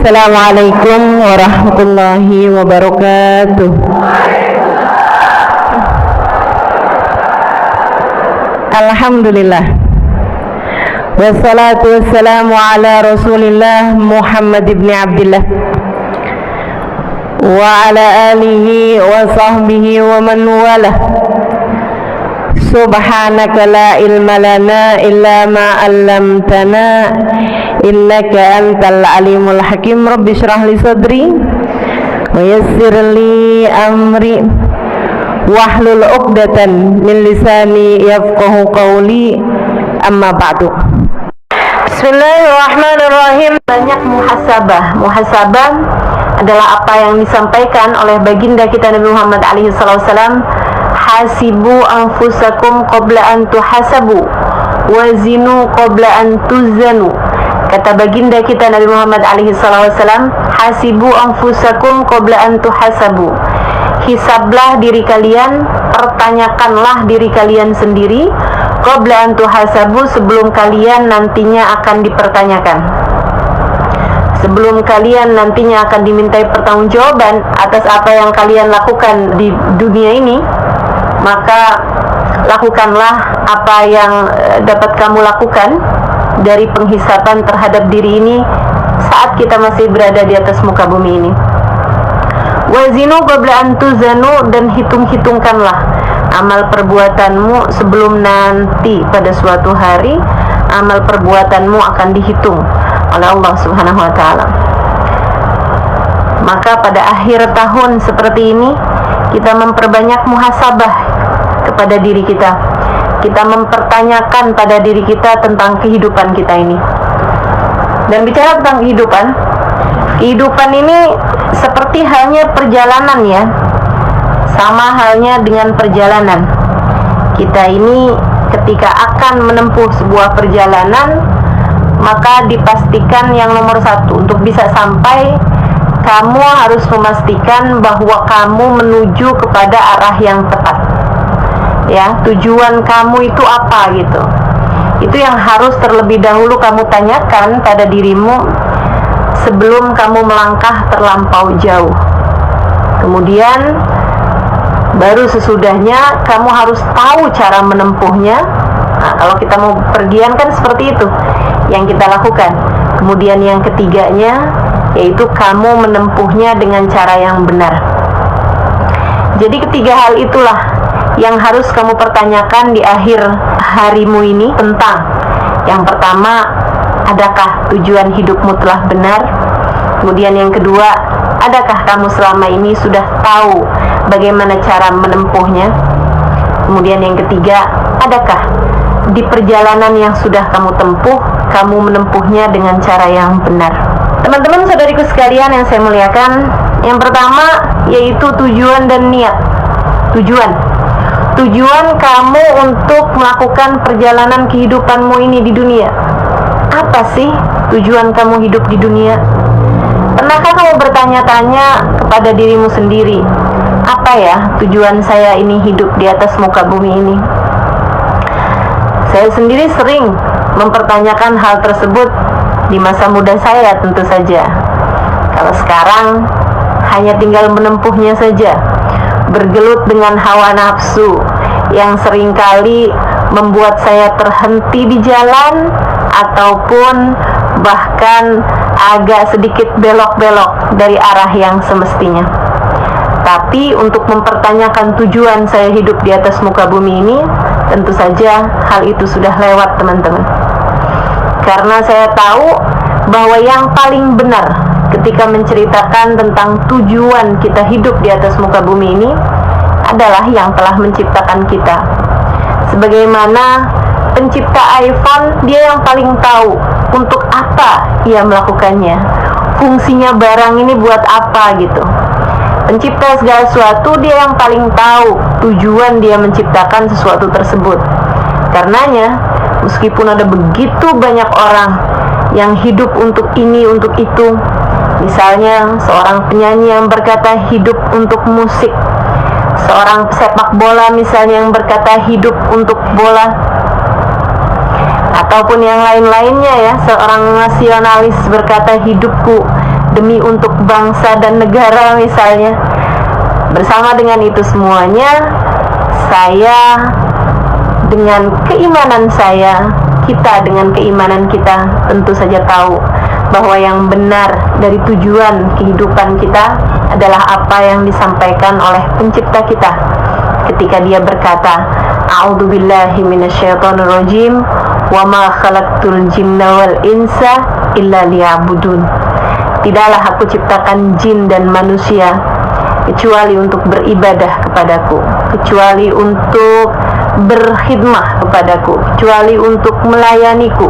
Assalamualaikum warahmatullahi wabarakatuh. Alhamdulillah. Wassalatu wassalamu ala Rasulillah Muhammad ibn Abdillah wa ala alihi wa sahbihi wa man walah. Subhanaka la ilma lana illa ma 'allamtana innaka antal alimul hakim. Rabbi shrah li sadri wa yassir li amri wahlul 'uqdatan min lisani yafqahu qawli. Amma ba'du. Bismillahirrahmanirrahim. Banyak muhasabah. Muhasabah adalah apa yang disampaikan oleh baginda kita Nabi Muhammad alaihi wasallam. Hasibu anfusakum qabla an tuhasabu wazinu qabla an tuzanu. Kata baginda kita Nabi Muhammad alaihi wasallam, hasibu anfusakum qabla an tuhasabu. Hisablah diri kalian, pertanyakanlah diri kalian sendiri, qabla an tuhasabu, sebelum kalian nantinya akan dipertanyakan. Sebelum kalian nantinya akan dimintai pertanggungjawaban atas apa yang kalian lakukan di dunia ini, maka lakukanlah apa yang dapat kamu lakukan dari penghisaban terhadap diri ini saat kita masih berada di atas muka bumi ini. Wazinu qabla an tuzanu, dan hitung-hitungkanlah amal perbuatanmu sebelum nanti pada suatu hari amal perbuatanmu akan dihitung oleh Allah Subhanahu wa taala. Maka pada akhir tahun seperti ini kita memperbanyak muhasabah kepada diri kita. Kita mempertanyakan pada diri kita tentang kehidupan kita ini. Dan bicara tentang kehidupan ini seperti halnya perjalanan ya. Sama halnya dengan perjalanan. Kita ini ketika akan menempuh sebuah perjalanan, maka dipastikan yang nomor satu, untuk bisa sampai, kamu harus memastikan bahwa kamu menuju kepada arah yang tepat. Ya, tujuan kamu itu apa gitu. Itu yang harus terlebih dahulu kamu tanyakan pada dirimu sebelum kamu melangkah terlampau jauh. Kemudian baru sesudahnya kamu harus tahu cara menempuhnya. Nah, kalau kita mau pergian kan seperti itu yang kita lakukan. Kemudian yang ketiganya yaitu kamu menempuhnya dengan cara yang benar. Jadi ketiga hal itulah yang harus kamu pertanyakan di akhir harimu ini tentang. Yang pertama, adakah tujuan hidupmu telah benar? Kemudian yang kedua, adakah kamu selama ini sudah tahu bagaimana cara menempuhnya? Kemudian yang ketiga, adakah di perjalanan yang sudah kamu tempuh, kamu menempuhnya dengan cara yang benar? Teman-teman saudariku sekalian yang saya muliakan, yang pertama yaitu tujuan dan niat. Tujuan kamu untuk melakukan perjalanan kehidupanmu ini di dunia. Apa sih tujuan kamu hidup di dunia? Pernahkah kamu bertanya-tanya kepada dirimu sendiri, apa ya tujuan saya ini hidup di atas muka bumi ini? Saya sendiri sering mempertanyakan hal tersebut di masa muda saya tentu saja. Kalau sekarang hanya tinggal menempuhnya saja, bergelut dengan hawa nafsu yang seringkali membuat saya terhenti di jalan ataupun bahkan agak sedikit belok-belok dari arah yang semestinya. Tapi untuk mempertanyakan tujuan saya hidup di atas muka bumi ini, tentu saja hal itu sudah lewat teman-teman. Karena saya tahu bahwa yang paling benar ketika menceritakan tentang tujuan kita hidup di atas muka bumi ini adalah yang telah menciptakan kita. Sebagaimana pencipta iPhone, dia yang paling tahu untuk apa ia melakukannya, fungsinya barang ini buat apa gitu. Pencipta segala sesuatu, dia yang paling tahu tujuan dia menciptakan sesuatu tersebut. Karenanya, meskipun ada begitu banyak orang yang hidup untuk ini, untuk itu, misalnya seorang penyanyi yang berkata hidup untuk musik, seorang sepak bola misalnya yang berkata hidup untuk bola, ataupun yang lain-lainnya ya, seorang nasionalis berkata hidupku demi untuk bangsa dan negara misalnya. Bersama dengan itu semuanya, saya dengan keimanan saya, kita dengan keimanan kita tentu saja tahu bahwa yang benar dari tujuan kehidupan kita adalah apa yang disampaikan oleh pencipta kita ketika dia berkata, a'udzubillahi minasyaitonirrajim, wa ma khalaqtul jinna wal insa illa liya'budun. Tidaklah aku ciptakan jin dan manusia kecuali untuk beribadah kepadaku, kecuali untuk berkhidmah kepadaku, kecuali untuk melayaniku,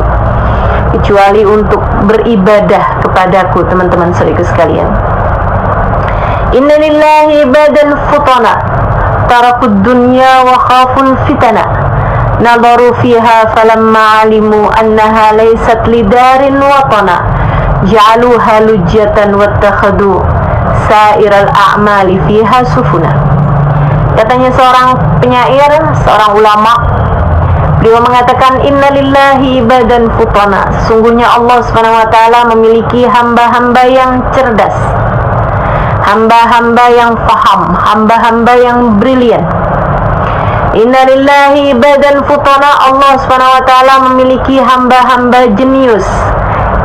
kecuali untuk beribadah kepadaku. Teman-teman saudaraku sekalian, inna lillahi ibadan futana tarakud dunya wa khaful fitana nadaru fiha falamma alimu annaha laysat lidarin watana ja'aluha lujjatan wattakhadu sa'iral a'mali fiha sufuna. Katanya seorang penyair, seorang ulama, beliau mengatakan, inna lillahi ibadan futana, sesungguhnya Allah subhanahu wa ta'ala memiliki hamba-hamba yang cerdas, hamba-hamba yang faham, hamba-hamba yang brilian. Inna lillahi ibadan futana, Allah subhanahu wa ta'ala memiliki hamba-hamba jenius.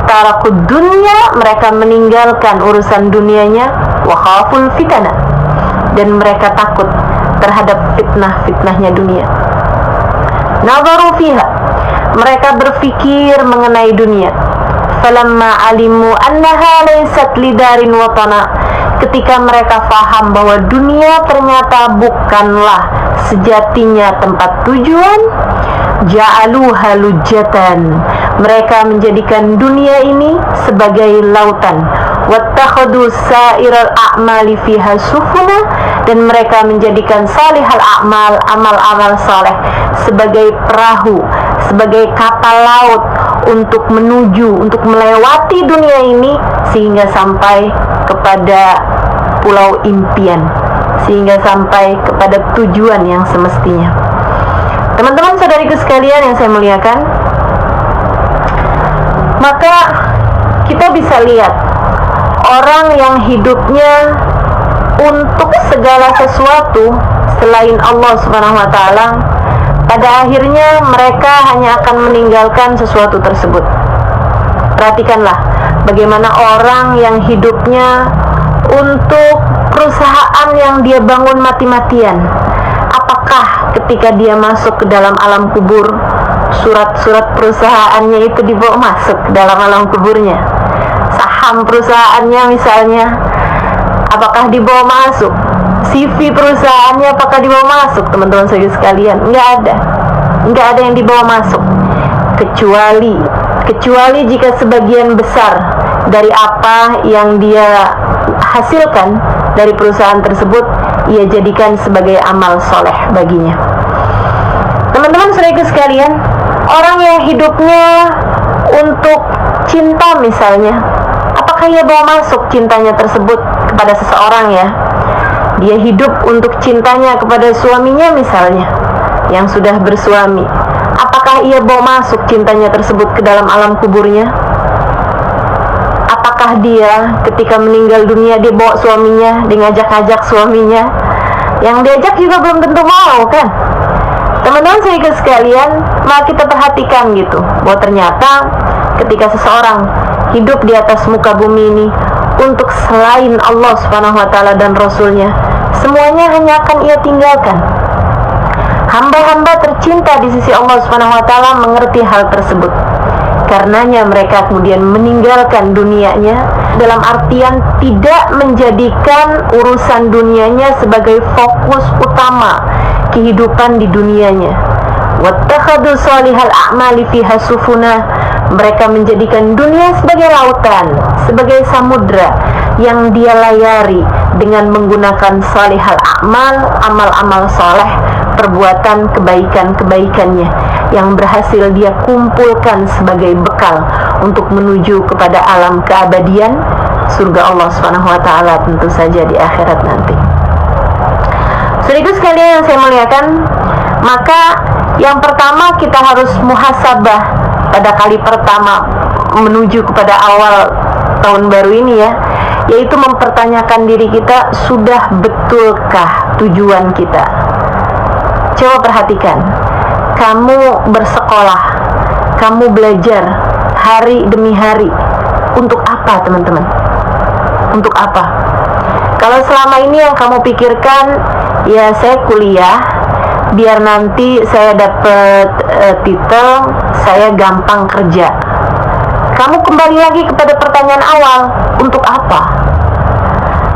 Tarakud dunya, mereka meninggalkan urusan dunianya, wa khaful fitana, dan mereka takut terhadap fitnah-fitnahnya dunia. Nadharu fiha, mereka berpikir mengenai dunia. Falamma alimu annaha laysat lidarin watana, ketika mereka faham bahwa dunia ternyata bukanlah sejatinya tempat tujuan, ja'aluha lujjatan, mereka menjadikan dunia ini sebagai lautan, wattakhadu sa'iral a'mali fiha sufuna, dan mereka menjadikan salihal a'mal, amal-amal saleh, sebagai perahu, sebagai kapal laut untuk menuju, untuk melewati dunia ini sehingga sampai kepada pulau impian, sehingga sampai kepada tujuan yang semestinya. Teman-teman saudariku sekalian yang saya muliakan, maka kita bisa lihat orang yang hidupnya untuk segala sesuatu selain Allah Subhanahu wa ta'ala, pada akhirnya mereka hanya akan meninggalkan sesuatu tersebut. Perhatikanlah bagaimana orang yang hidupnya untuk perusahaan yang dia bangun mati-matian, apakah ketika dia masuk ke dalam alam kubur, surat-surat perusahaannya itu dibawa masuk ke dalam alam kuburnya? Saham perusahaannya misalnya, apakah dibawa masuk? CV perusahaannya apakah dibawa masuk? Teman-teman saya sekalian, nggak ada yang dibawa masuk, kecuali jika sebagian besar dari apa yang dia hasilkan dari perusahaan tersebut ia jadikan sebagai amal soleh baginya. Teman-teman saudaraku sekalian, orang yang hidupnya untuk cinta misalnya, apakah ia bawa masuk cintanya tersebut kepada seseorang ya? Dia hidup untuk cintanya kepada suaminya misalnya, yang sudah bersuami, apakah ia bawa masuk cintanya tersebut ke dalam alam kuburnya? Apakah dia ketika meninggal dunia dia bawa suaminya, dia ngajak-ngajak suaminya? Yang diajak juga belum tentu mau kan? Teman-teman saudara sekalian, maka kita perhatikan gitu, bahwa ternyata ketika seseorang hidup di atas muka bumi ini untuk selain Allah Subhanahu wa ta'ala dan Rasulnya, semuanya hanya akan ia tinggalkan. Hamba-hamba tercinta di sisi Allah Subhanahu wa ta'ala mengerti hal tersebut. Karenanya mereka kemudian meninggalkan dunianya, dalam artian tidak menjadikan urusan dunianya sebagai fokus utama kehidupan di dunianya. Wattakhadu salihal a'mali fiha sufuna, mereka menjadikan dunia sebagai lautan, sebagai samudra yang dia layari dengan menggunakan salihal a'mal, amal-amal soleh, perbuatan kebaikan-kebaikannya yang berhasil dia kumpulkan sebagai bekal untuk menuju kepada alam keabadian, surga Allah Subhanahu wa ta'ala tentu saja di akhirat nanti. Saudaraku sekalian yang saya muliakan, maka yang pertama kita harus muhasabah pada kali pertama menuju kepada awal tahun baru ini ya. yaitu mempertanyakan diri kita, sudah betulkah tujuan kita? Coba perhatikan, kamu bersekolah, kamu belajar hari demi hari, untuk apa teman-teman? Untuk apa? Kalau selama ini yang kamu pikirkan, ya saya kuliah biar nanti saya dapat titel, saya gampang kerja. Kamu kembali lagi kepada pertanyaan awal, untuk apa?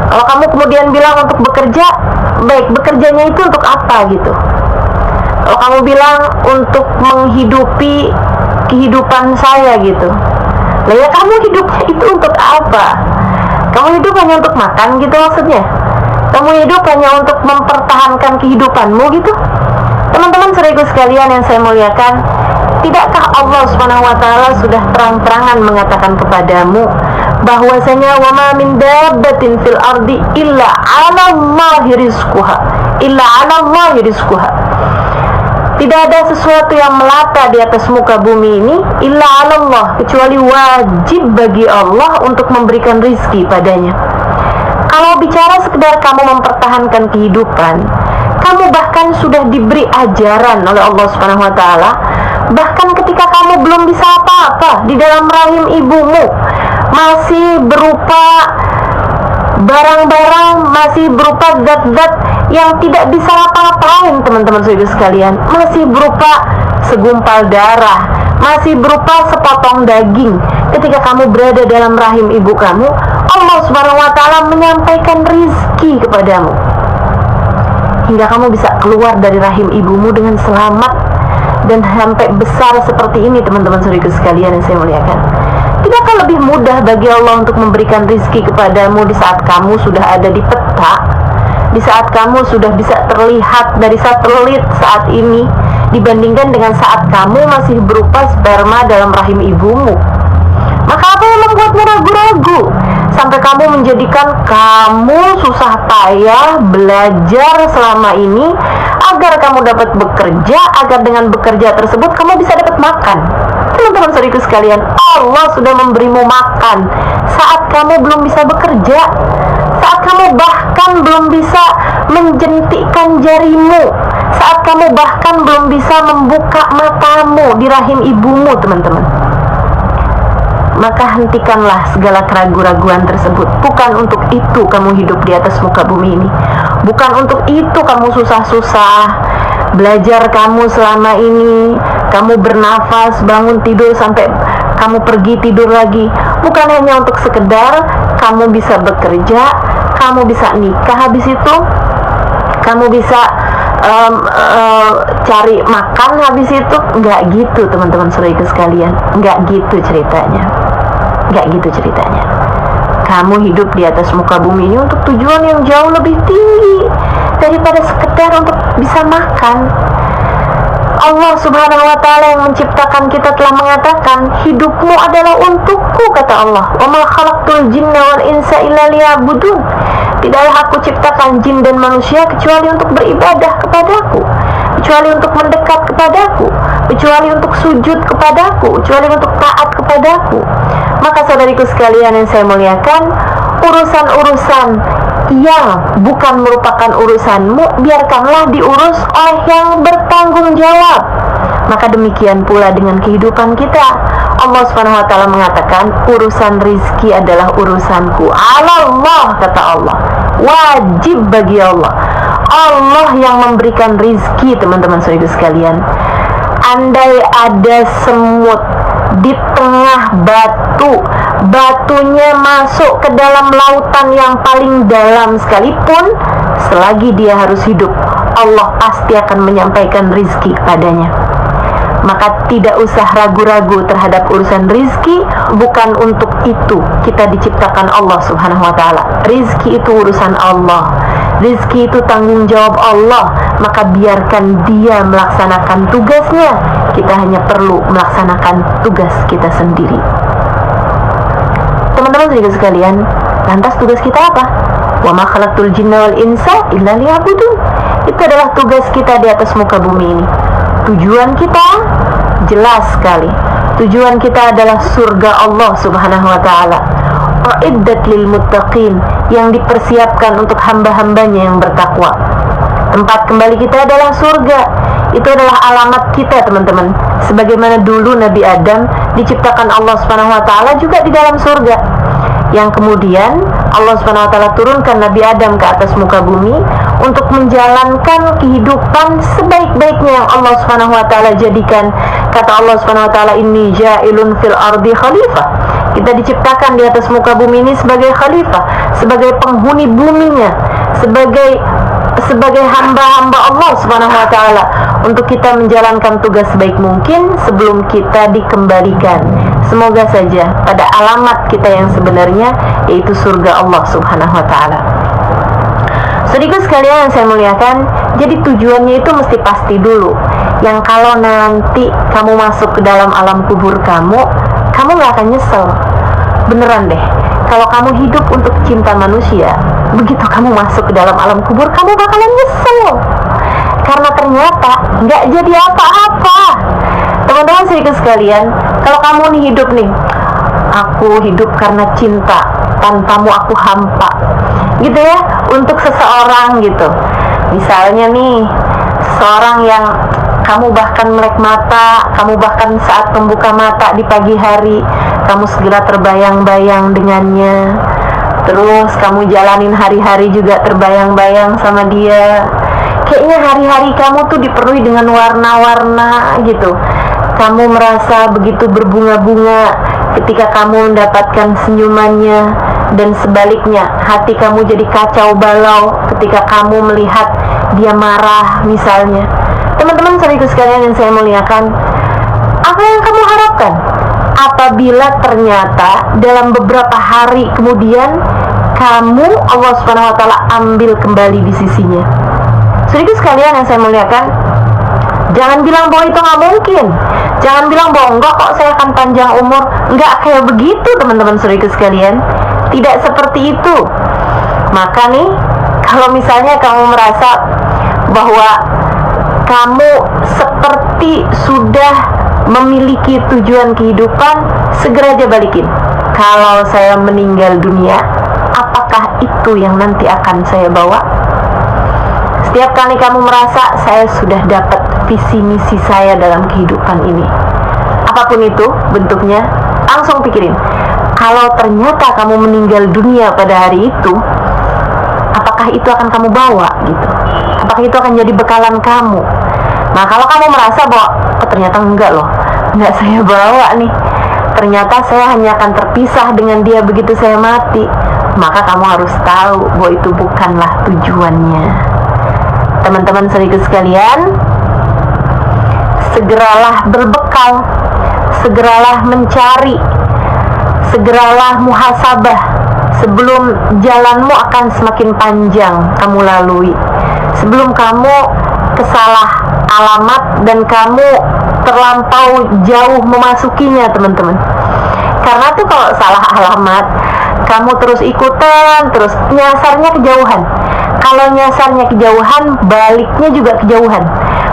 Kalau kamu kemudian bilang untuk bekerja, baik, bekerjanya itu untuk apa gitu? Kalau kamu bilang untuk menghidupi kehidupan saya gitu, lah ya kamu hidupnya itu untuk apa? Kamu hidup hanya untuk makan gitu maksudnya? Kamu hidup hanya untuk mempertahankan kehidupanmu gitu? Teman-teman saudaraku sekalian yang saya muliakan, tidakkah Allah SWT sudah terang-terangan mengatakan kepadamu bahwasanya wa ma min dabbatin fil ardi illa 'ala Allahi rizquha, illa 'ala Allahi rizquha. Tidak ada sesuatu yang melata di atas muka bumi ini illa 'ala Allah, kecuali wajib bagi Allah untuk memberikan rizki padanya. Kalau bicara sekedar kamu mempertahankan kehidupan, kamu bahkan sudah diberi ajaran oleh Allah Subhanahu wa taala. Bahkan ketika kamu belum bisa apa-apa di dalam rahim ibumu, masih berupa barang-barang, masih berupa zat-zat yang tidak bisa apa-apain teman-teman saudara sekalian, masih berupa segumpal darah, masih berupa sepotong daging. Ketika kamu berada dalam rahim ibu kamu, Allah Subhanahu wa taala menyampaikan rizki kepadamu hingga kamu bisa keluar dari rahim ibumu dengan selamat dan sampai besar seperti ini teman-teman saudara sekalian yang saya muliakan. Tidakkah lebih mudah bagi Allah untuk memberikan rizki kepadamu di saat kamu sudah ada di peta, di saat kamu sudah bisa terlihat dari satelit saat ini, dibandingkan dengan saat kamu masih berupa sperma dalam rahim ibumu? Maka apa yang membuatmu ragu-ragu sampai kamu menjadikan kamu susah payah belajar selama ini agar kamu dapat bekerja, agar dengan bekerja tersebut kamu bisa dapat makan? Teman-teman saudaraku sekalian, Allah sudah memberimu makan saat kamu belum bisa bekerja, saat kamu bahkan belum bisa menjentikkan jarimu, saat kamu bahkan belum bisa membuka matamu di rahim ibumu teman-teman. Maka hentikanlah segala keraguan-raguan tersebut. Bukan untuk itu kamu hidup di atas muka bumi ini. Bukan untuk itu kamu susah-susah belajar kamu selama ini. Kamu bernafas, bangun tidur sampai kamu pergi tidur lagi. Bukan hanya untuk sekedar kamu bisa bekerja, kamu bisa nikah habis itu, kamu bisa cari makan habis itu. Enggak gitu teman-teman saudaraku sekalian. Enggak gitu ceritanya. Enggak gitu ceritanya. Kamu hidup di atas muka bumi ini untuk tujuan yang jauh lebih tinggi daripada sekedar untuk bisa makan. Allah Subhanahu wa taala yang menciptakan kita telah mengatakan, hidupmu adalah untukku, kata Allah. Wa ma khalaqtul jinna wal insa illa liya'budun. Tidaklah aku ciptakan jin dan manusia kecuali untuk beribadah kepadaku, kecuali untuk mendekat kepadaku, kecuali untuk sujud kepadaku, kecuali untuk taat kepadaku. Maka saudariku sekalian yang saya muliakan, urusan-urusan yang bukan merupakan urusanmu, biarkanlah diurus oleh yang bertanggung jawab. Maka demikian pula dengan kehidupan kita. Allah Subhanahu wa taala mengatakan, urusan rizki adalah urusanku. Allah, kata Allah, wajib bagi Allah. Allah yang memberikan rizki teman-teman saudara sekalian. Andai ada semut di tengah batu, batunya masuk ke dalam lautan yang paling dalam sekalipun, selagi dia harus hidup, Allah pasti akan menyampaikan rizki kepadanya. Maka tidak usah ragu-ragu terhadap urusan rizki. Bukan untuk itu kita diciptakan Allah Subhanahu wa ta'ala. Rizki itu urusan Allah, rizki itu tanggung jawab Allah. Maka biarkan dia melaksanakan tugasnya, kita hanya perlu melaksanakan tugas kita sendiri. Teman-teman saudara sekalian, lantas tugas kita apa? Wa ma khalaqtul jinna wal insa illa liya'budun. Itu adalah tugas kita di atas muka bumi ini. Tujuan kita jelas sekali. Tujuan kita adalah surga Allah Subhanahu wa ta'ala. uiddat lil muttaqin, yang dipersiapkan untuk hamba-hambanya yang bertakwa. Tempat kembali kita adalah surga. Itu adalah alamat kita, teman-teman. Sebagaimana dulu Nabi Adam diciptakan Allah Subhanahu wa taala juga di dalam surga, yang kemudian Allah Subhanahu wa taala turunkan Nabi Adam ke atas muka bumi untuk menjalankan kehidupan sebaik-baiknya yang Allah Subhanahu wa taala jadikan. Kata Allah Subhanahu wa taala, inni ja'ilun fil ardi khalifah. Kita diciptakan di atas muka bumi ini sebagai khalifah, sebagai penghuni buminya, sebagai hamba-hamba Allah Subhanahu wa taala, untuk kita menjalankan tugas sebaik mungkin sebelum kita dikembalikan. Semoga saja pada alamat kita yang sebenarnya, yaitu surga Allah Subhanahu wa taala. Saudaraku sekalian yang saya muliakan, jadi tujuannya itu mesti pasti dulu. Yang kalau nanti kamu masuk ke dalam alam kubur kamu gak akan nyesel. Beneran deh, kalau kamu hidup untuk cinta manusia, begitu kamu masuk ke dalam alam kubur, kamu bakalan nyesel. Karena ternyata gak jadi apa-apa. Teman-teman saudaraku sekalian, kalau kamu nih hidup nih, aku hidup karena cinta, tanpamu aku hampa, gitu ya, untuk seseorang gitu. Misalnya nih, seseorang yang kamu bahkan melek mata, kamu bahkan saat membuka mata di pagi hari, kamu segera terbayang-bayang dengannya. Terus kamu jalanin hari-hari juga terbayang-bayang sama dia. Kayaknya hari-hari kamu tuh dipenuhi dengan warna-warna gitu. Kamu merasa begitu berbunga-bunga ketika kamu mendapatkan senyumannya, dan sebaliknya hati kamu jadi kacau balau ketika kamu melihat dia marah misalnya. Teman-teman saudaraku sekalian yang saya muliakan, apa yang kamu harapkan apabila ternyata dalam beberapa hari kemudian kamu Allah Subhanahu wa taala ambil kembali di sisinya? Saudaraku sekalian yang saya muliakan, jangan bilang bahwa itu nggak mungkin. Jangan bilang bahwa enggak kok, saya akan panjang umur. Enggak kayak begitu, teman-teman saudaraku sekalian. Tidak seperti itu. Maka nih, kalau misalnya kamu merasa bahwa kamu seperti sudah memiliki tujuan kehidupan, segera aja balikin. Kalau saya meninggal dunia, apakah itu yang nanti akan saya bawa? Setiap kali kamu merasa saya sudah dapat visi misi saya dalam kehidupan ini, apapun itu bentuknya, langsung pikirin, kalau ternyata kamu meninggal dunia pada hari itu, apakah itu akan kamu bawa gitu? Apakah itu akan jadi bekalan kamu? Nah, kalau kamu merasa bahwa ternyata enggak loh, enggak saya bawa nih, ternyata saya hanya akan terpisah dengan dia begitu saya mati, maka kamu harus tahu bahwa itu bukanlah tujuannya. Teman-teman saudaraku sekalian, segeralah berbekal, segeralah mencari, segeralah muhasabah sebelum jalanmu akan semakin panjang kamu lalui, sebelum kamu kesalah alamat dan kamu terlampau jauh memasukinya, teman-teman. Karena tuh kalau salah alamat, kamu terus ikutan, terus nyasarnya kejauhan. Kalau nyasarnya kejauhan, baliknya juga kejauhan.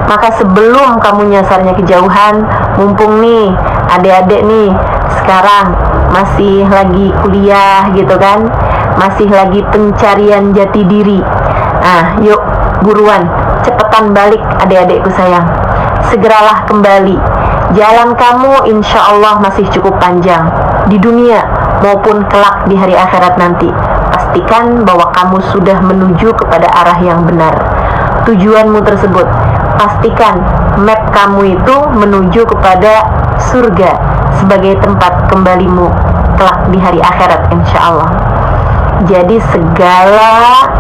Maka sebelum kamu nyasarnya kejauhan, mumpung nih adik-adik nih sekarang masih lagi kuliah gitu kan, masih lagi pencarian jati diri. Nah, yuk buruan, cepetan balik adik-adikku sayang. Segeralah kembali. Jalan kamu insya Allah masih cukup panjang di dunia maupun kelak di hari akhirat nanti. Pastikan bahwa kamu sudah menuju kepada arah yang benar. Tujuanmu tersebut, pastikan map kamu itu menuju kepada surga sebagai tempat kembalimu kelak di hari akhirat insya Allah. Jadi segala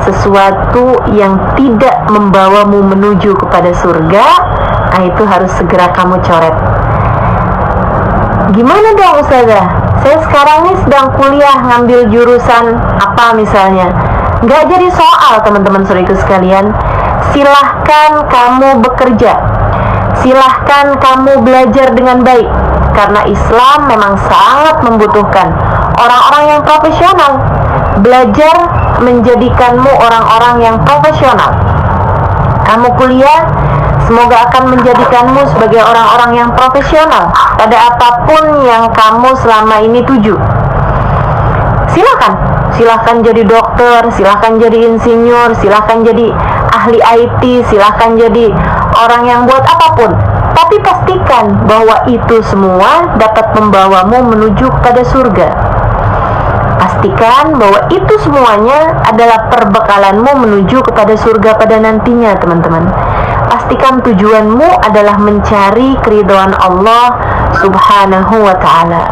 sesuatu yang tidak membawamu menuju kepada surga, nah itu harus segera kamu coret. Gimana dong Ustazah? Saya sekarang ini sedang kuliah ngambil jurusan apa misalnya. Nggak jadi soal, teman-teman saudaraku sekalian. Silahkan kamu bekerja, silahkan kamu belajar dengan baik, karena Islam memang sangat membutuhkan orang-orang yang profesional. Belajar menjadikanmu orang-orang yang profesional. Kamu kuliah, semoga akan menjadikanmu sebagai orang-orang yang profesional pada apapun yang kamu selama ini tuju. Silahkan jadi dokter, silahkan jadi insinyur, silahkan jadi ahli IT, silahkan jadi orang yang buat apapun. Tapi pastikan bahwa itu semua dapat membawamu menuju kepada surga. Pastikan bahwa itu semuanya adalah perbekalanmu menuju kepada surga pada nantinya, teman-teman. Pastikan tujuanmu adalah mencari keridhaan Allah Subhanahu wa ta'ala.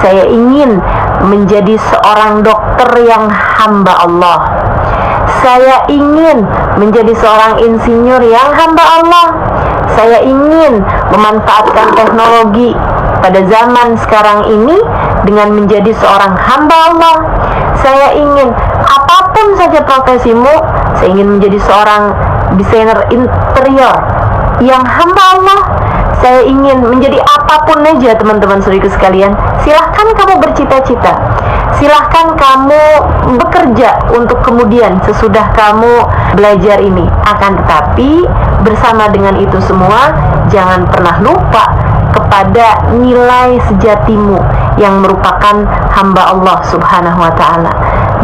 Saya ingin menjadi seorang dokter yang hamba Allah. Saya ingin menjadi seorang insinyur yang hamba Allah. Saya ingin memanfaatkan teknologi pada zaman sekarang ini dengan menjadi seorang hamba Allah. Saya ingin apapun saja profesimu, saya ingin menjadi seorang desainer interior yang hamba Allah. Saya ingin menjadi apapun aja, teman-teman saudaraku sekalian. Silahkan kamu bercita-cita, silahkan kamu bekerja untuk kemudian sesudah kamu belajar ini. Akan tetapi bersama dengan itu semua, jangan pernah lupa kepada nilai sejatimu yang merupakan hamba Allah Subhanahu wa ta'ala.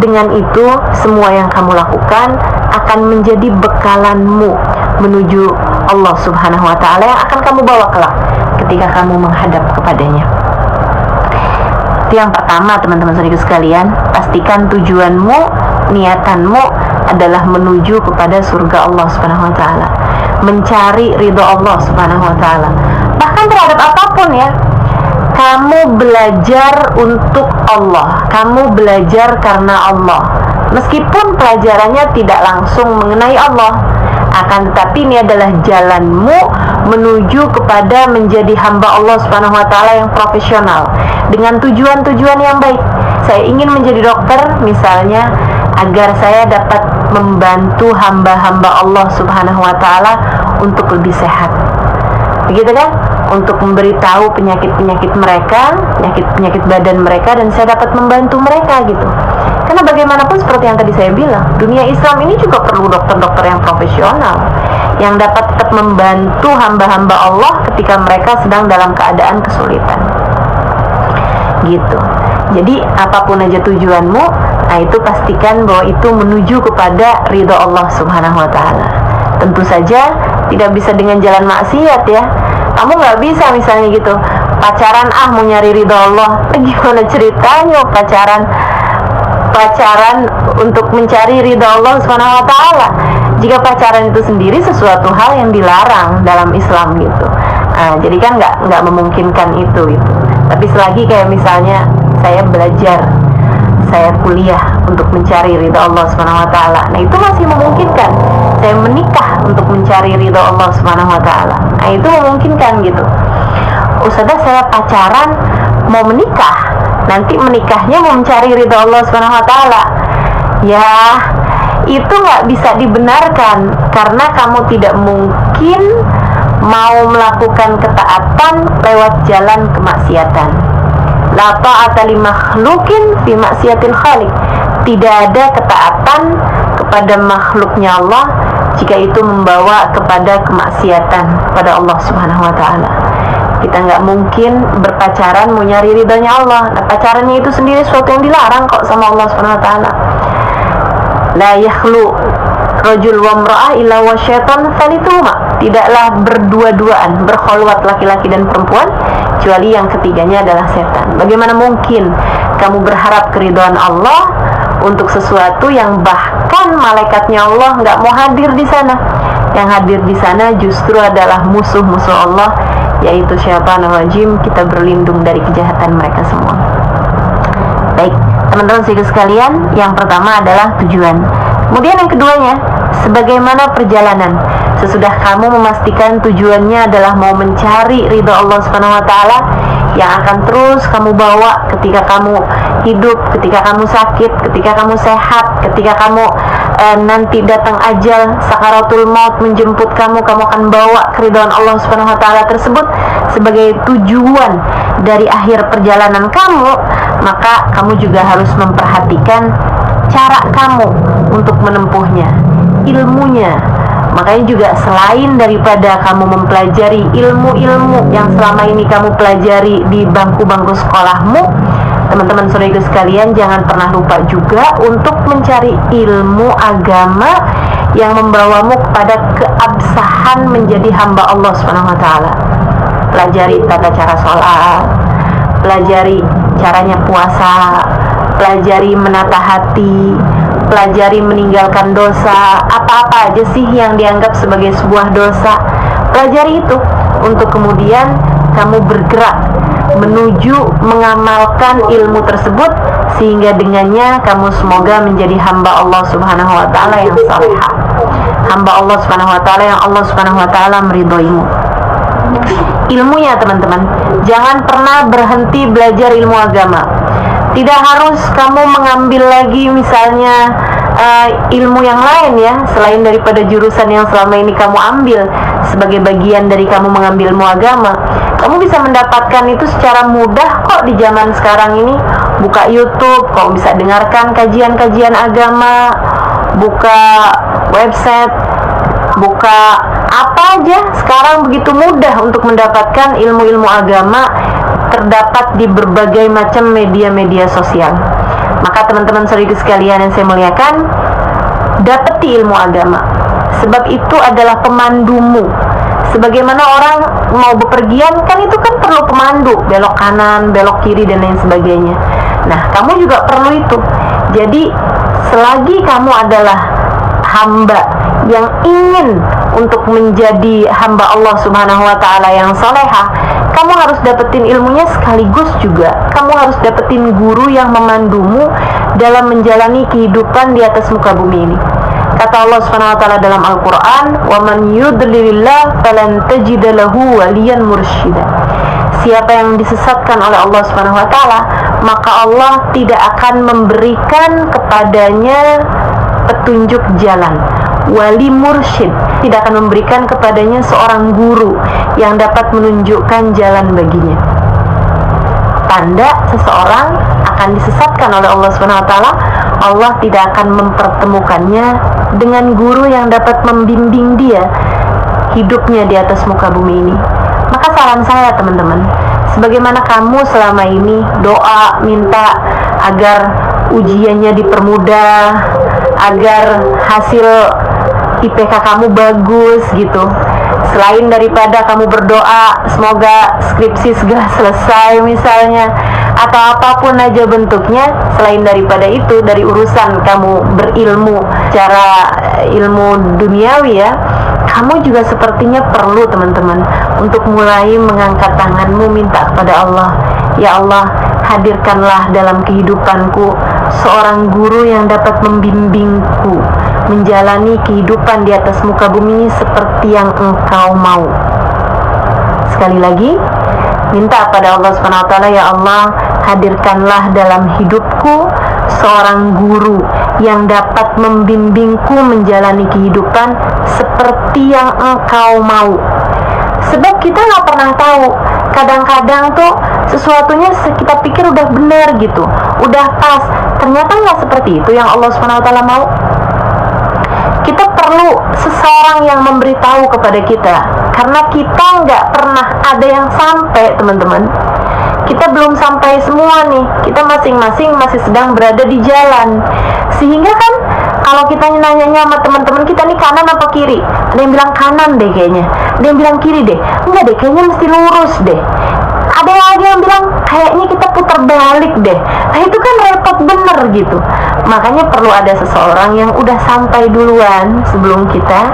Dengan itu, semua yang kamu lakukan akan menjadi bekalanmu menuju Allah Subhanahu wa ta'ala yang akan kamu bawa kelak ketika kamu menghadap kepadanya. Itu yang pertama, teman-teman saudaraku sekalian. Pastikan tujuanmu, niatanmu adalah menuju kepada surga Allah Subhanahu wa ta'ala, mencari ridha Allah Subhanahu wa ta'ala. Bahkan terhadap apapun ya, kamu belajar untuk Allah, kamu belajar karena Allah. Meskipun pelajarannya tidak langsung mengenai Allah, akan tetapi ini adalah jalanmu menuju kepada menjadi hamba Allah Subhanahu wa ta'ala yang profesional dengan tujuan-tujuan yang baik. Saya ingin menjadi dokter misalnya agar saya dapat membantu hamba-hamba Allah Subhanahu wa ta'ala untuk lebih sehat. Begitu kan? Untuk memberitahu penyakit-penyakit mereka, penyakit-penyakit badan mereka, dan saya dapat membantu mereka gitu. Karena bagaimanapun seperti yang tadi saya bilang, dunia Islam ini juga perlu dokter-dokter yang profesional, yang dapat tetap membantu hamba-hamba Allah ketika mereka sedang dalam keadaan kesulitan. Gitu. Jadi apapun aja tujuanmu, nah itu pastikan bahwa itu menuju kepada ridha Allah Subhanahu wa ta'ala. Tentu saja tidak bisa dengan jalan maksiat ya. Kamu nggak bisa misalnya gitu pacaran mau nyari ridha Allah. Gimana ceritanya pacaran untuk mencari ridha Allah Subhanahu wa ta'ala, jika pacaran itu sendiri sesuatu hal yang dilarang dalam Islam gitu. Jadi kan nggak memungkinkan itu gitu. Tapi selagi kayak misalnya saya belajar, saya kuliah untuk mencari ridha Allah Subhanahu wa ta'ala, nah itu masih memungkinkan. Saya menikah untuk mencari ridha Allah Subhanahu wa ta'ala, nah itu memungkinkan gitu. Ustazah, saya pacaran mau menikah, nanti menikahnya mau mencari ridha Allah Subhanahu wa ta'ala, ya itu nggak bisa dibenarkan karena kamu tidak mungkin mau melakukan ketaatan lewat jalan kemaksiatan. La ta'ata li makhlukin fi maksiatil khaliq. Tidak ada ketaatan kepada makhluknya Allah jika itu membawa kepada kemaksiatan pada Allah Subhanahu wa ta'ala. Kita nggak mungkin berpacaran mau nyari ridhonya Allah. Nah, pacarannya itu sendiri sesuatu yang dilarang kok sama Allah Subhanahu wa ta'ala. La yakhlu rajul wa imra'ah illa wa syaitan falithuma. Tidaklah berdua-duaan, berkholwat laki-laki dan perempuan kecuali yang ketiganya adalah setan. Bagaimana mungkin kamu berharap keridhaan Allah untuk sesuatu yang bahkan malaikatnya Allah nggak mau hadir di sana? Yang hadir di sana justru adalah musuh-musuh Allah, yaitu syaitanul rajim. Kita berlindung dari kejahatan mereka semua. Baik, teman-teman sekalian, yang pertama adalah tujuan. Kemudian yang keduanya, sebagaimana perjalanan. Sesudah kamu memastikan tujuannya adalah mau mencari ridha Allah Subhanahu wa ta'ala, yang akan terus kamu bawa ketika kamu hidup, ketika kamu sakit, ketika kamu sehat, ketika kamu nanti datang ajal, sakaratul maut menjemput kamu akan bawa keridhaan Allah Subhanahu wa ta'ala tersebut sebagai tujuan dari akhir perjalanan kamu. Maka kamu juga harus memperhatikan cara kamu untuk menempuhnya, ilmunya. Makanya juga selain daripada kamu mempelajari ilmu-ilmu yang selama ini kamu pelajari di bangku-bangku sekolahmu, Teman-teman saudara sekalian, jangan pernah lupa juga untuk mencari ilmu agama yang membawamu kepada keabsahan menjadi hamba Allah Subhanahu wa taala. Pelajari tata cara sholat, pelajari caranya puasa, pelajari menata hati, pelajari meninggalkan dosa. Apa-apa aja sih yang dianggap sebagai sebuah dosa, pelajari itu untuk kemudian kamu bergerak menuju mengamalkan ilmu tersebut, sehingga dengannya kamu semoga menjadi hamba Allah Subhanahu wa taala yang salihah, hamba Allah Subhanahu wa taala yang Allah Subhanahu wa taala meridhoimu. Ilmunya teman-teman, jangan pernah berhenti belajar ilmu agama. Tidak harus kamu mengambil lagi misalnya ilmu yang lain ya, selain daripada jurusan yang selama ini kamu ambil sebagai bagian dari kamu mengambil ilmu agama. Kamu bisa mendapatkan itu secara mudah kok di zaman sekarang ini. Buka YouTube, kamu bisa dengarkan kajian-kajian agama, buka website, buka apa aja. Sekarang begitu mudah untuk mendapatkan ilmu-ilmu agama, terdapat di berbagai macam media-media sosial. Maka teman-teman saudara sekalian yang saya muliakan, dapati ilmu agama, sebab itu adalah pemandumu. Sebagaimana orang mau bepergian kan itu kan perlu pemandu, belok kanan, belok kiri dan lain sebagainya. Nah, kamu juga perlu itu. Jadi selagi kamu adalah hamba yang ingin untuk menjadi hamba Allah Subhanahu wa taala yang salehah, kamu harus dapetin ilmunya, sekaligus juga kamu harus dapetin guru yang memandumu dalam menjalani kehidupan di atas muka bumi ini. Kata Allah Subhanahu wa taala dalam Al-Qur'an, "Wa man yudlilillah falan tajida lahu waliyan mursyida." Siapa yang disesatkan oleh Allah Subhanahu wa taala, maka Allah tidak akan memberikan kepadanya petunjuk jalan. Wali mursyid, tidak akan memberikan kepadanya seorang guru yang dapat menunjukkan jalan baginya. Tanda seseorang akan disesatkan oleh Allah Subhanahu wa taala, Allah tidak akan mempertemukannya dengan guru yang dapat membimbing dia hidupnya di atas muka bumi ini. Maka saran saya teman-teman, sebagaimana kamu selama ini doa minta agar ujiannya dipermudah, agar hasil IPK kamu bagus gitu, selain daripada kamu berdoa semoga skripsi segera selesai misalnya, atau apapun aja bentuknya, selain daripada itu, dari urusan kamu berilmu secara ilmu duniawi ya, kamu juga sepertinya perlu teman-teman untuk mulai mengangkat tanganmu minta kepada Allah, ya Allah, hadirkanlah dalam kehidupanku seorang guru yang dapat membimbingku menjalani kehidupan di atas muka bumi seperti yang Engkau mau. Sekali lagi, minta pada Allah Subhanahu wa taala, ya Allah, hadirkanlah dalam hidupku seorang guru yang dapat membimbingku menjalani kehidupan seperti yang Engkau mau. Sebab kita nggak pernah tahu, kadang-kadang tuh sesuatunya kita pikir udah benar gitu, udah pas, ternyata nggak seperti itu yang Allah Subhanahu wa taala mau. Kita perlu seseorang yang memberitahu kepada kita, karena kita nggak pernah ada yang sampai teman-teman. Kita belum sampai semua nih, kita masing-masing masih sedang berada di jalan. Sehingga kan kalau kita nanya sama teman-teman kita nih, kanan apa kiri, ada yang bilang kanan deh kayaknya, ada yang bilang kiri deh, enggak deh kayaknya mesti lurus deh, ada lagi yang bilang kayaknya kita putar balik deh. Nah itu kan repot bener gitu. Makanya perlu ada seseorang yang udah sampai duluan sebelum kita,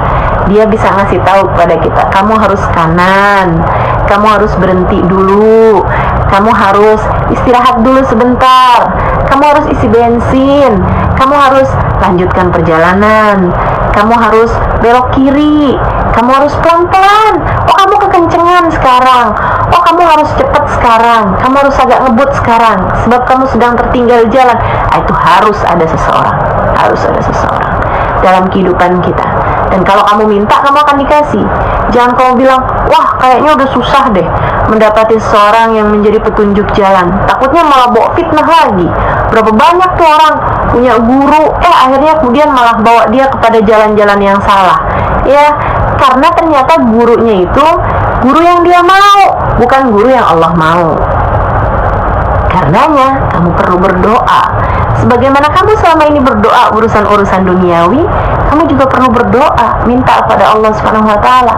dia bisa ngasih tahu kepada kita, kamu harus kanan, kamu harus berhenti dulu, kamu harus istirahat dulu sebentar, kamu harus isi bensin, kamu harus lanjutkan perjalanan, kamu harus belok kiri, kamu harus pelan-pelan, oh kamu kekencengan sekarang, oh kamu harus cepat sekarang, kamu harus agak ngebut sekarang, sebab kamu sedang tertinggal jalan. Itu harus ada seseorang, harus ada seseorang dalam kehidupan kita. Dan kalau kamu minta, kamu akan dikasih. Jangan kamu bilang, wah kayaknya udah susah deh mendapati seseorang yang menjadi petunjuk jalan, takutnya malah bawa fitnah lagi. Berapa banyak tuh orang punya guru, akhirnya kemudian malah bawa dia kepada jalan-jalan yang salah. Ya, karena ternyata gurunya itu guru yang dia mau, bukan guru yang Allah mau. Karena karenanya kamu perlu berdoa. Sebagaimana kamu selama ini berdoa urusan-urusan duniawi, kamu juga perlu berdoa, minta kepada Allah Subhanahu wa taala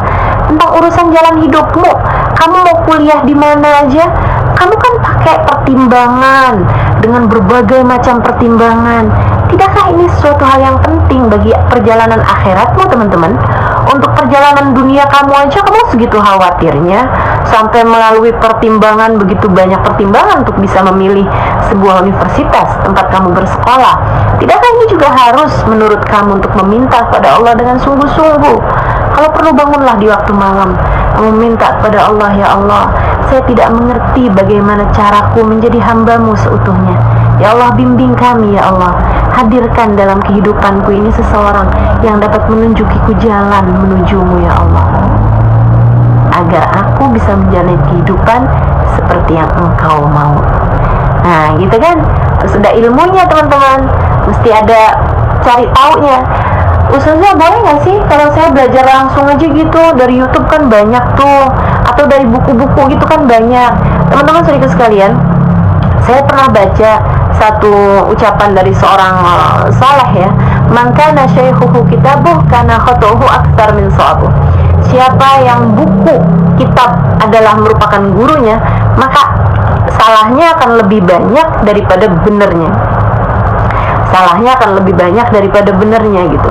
tentang urusan jalan hidupmu. Kamu mau kuliah di mana aja, kamu kan pakai pertimbangan dengan berbagai macam pertimbangan. Tidakkah ini suatu hal yang penting bagi perjalanan akhiratmu, teman-teman? Untuk perjalanan dunia kamu aja kamu segitu khawatirnya, sampai melalui pertimbangan, begitu banyak pertimbangan untuk bisa memilih sebuah universitas tempat kamu bersekolah. Tidakkah ini juga harus menurut kamu untuk meminta kepada Allah dengan sungguh-sungguh? Kalau perlu bangunlah di waktu malam, kamu minta kepada Allah, ya Allah, saya tidak mengerti bagaimana caraku menjadi hambamu seutuhnya. Ya Allah, bimbing kami, ya Allah. Hadirkan dalam kehidupanku ini seseorang yang dapat menunjukiku jalan menujumu, ya Allah, agar aku bisa menjalani kehidupan seperti yang Engkau mau. Nah, gitu kan? Terus ada ilmunya, teman-teman. Mesti ada cari taunya. Ustazah, boleh nggak sih kalau saya belajar langsung aja gitu dari YouTube? Kan banyak tuh, atau dari buku-buku gitu kan banyak. Teman-teman saudara sekalian, saya pernah baca satu ucapan dari seorang saleh, ya, man kana syaikhuhu kitabuh kana khatuhu aktsar min shawabuh. Siapa yang buku kitab adalah merupakan gurunya, maka salahnya akan lebih banyak daripada benernya. Salahnya akan lebih banyak daripada benernya gitu.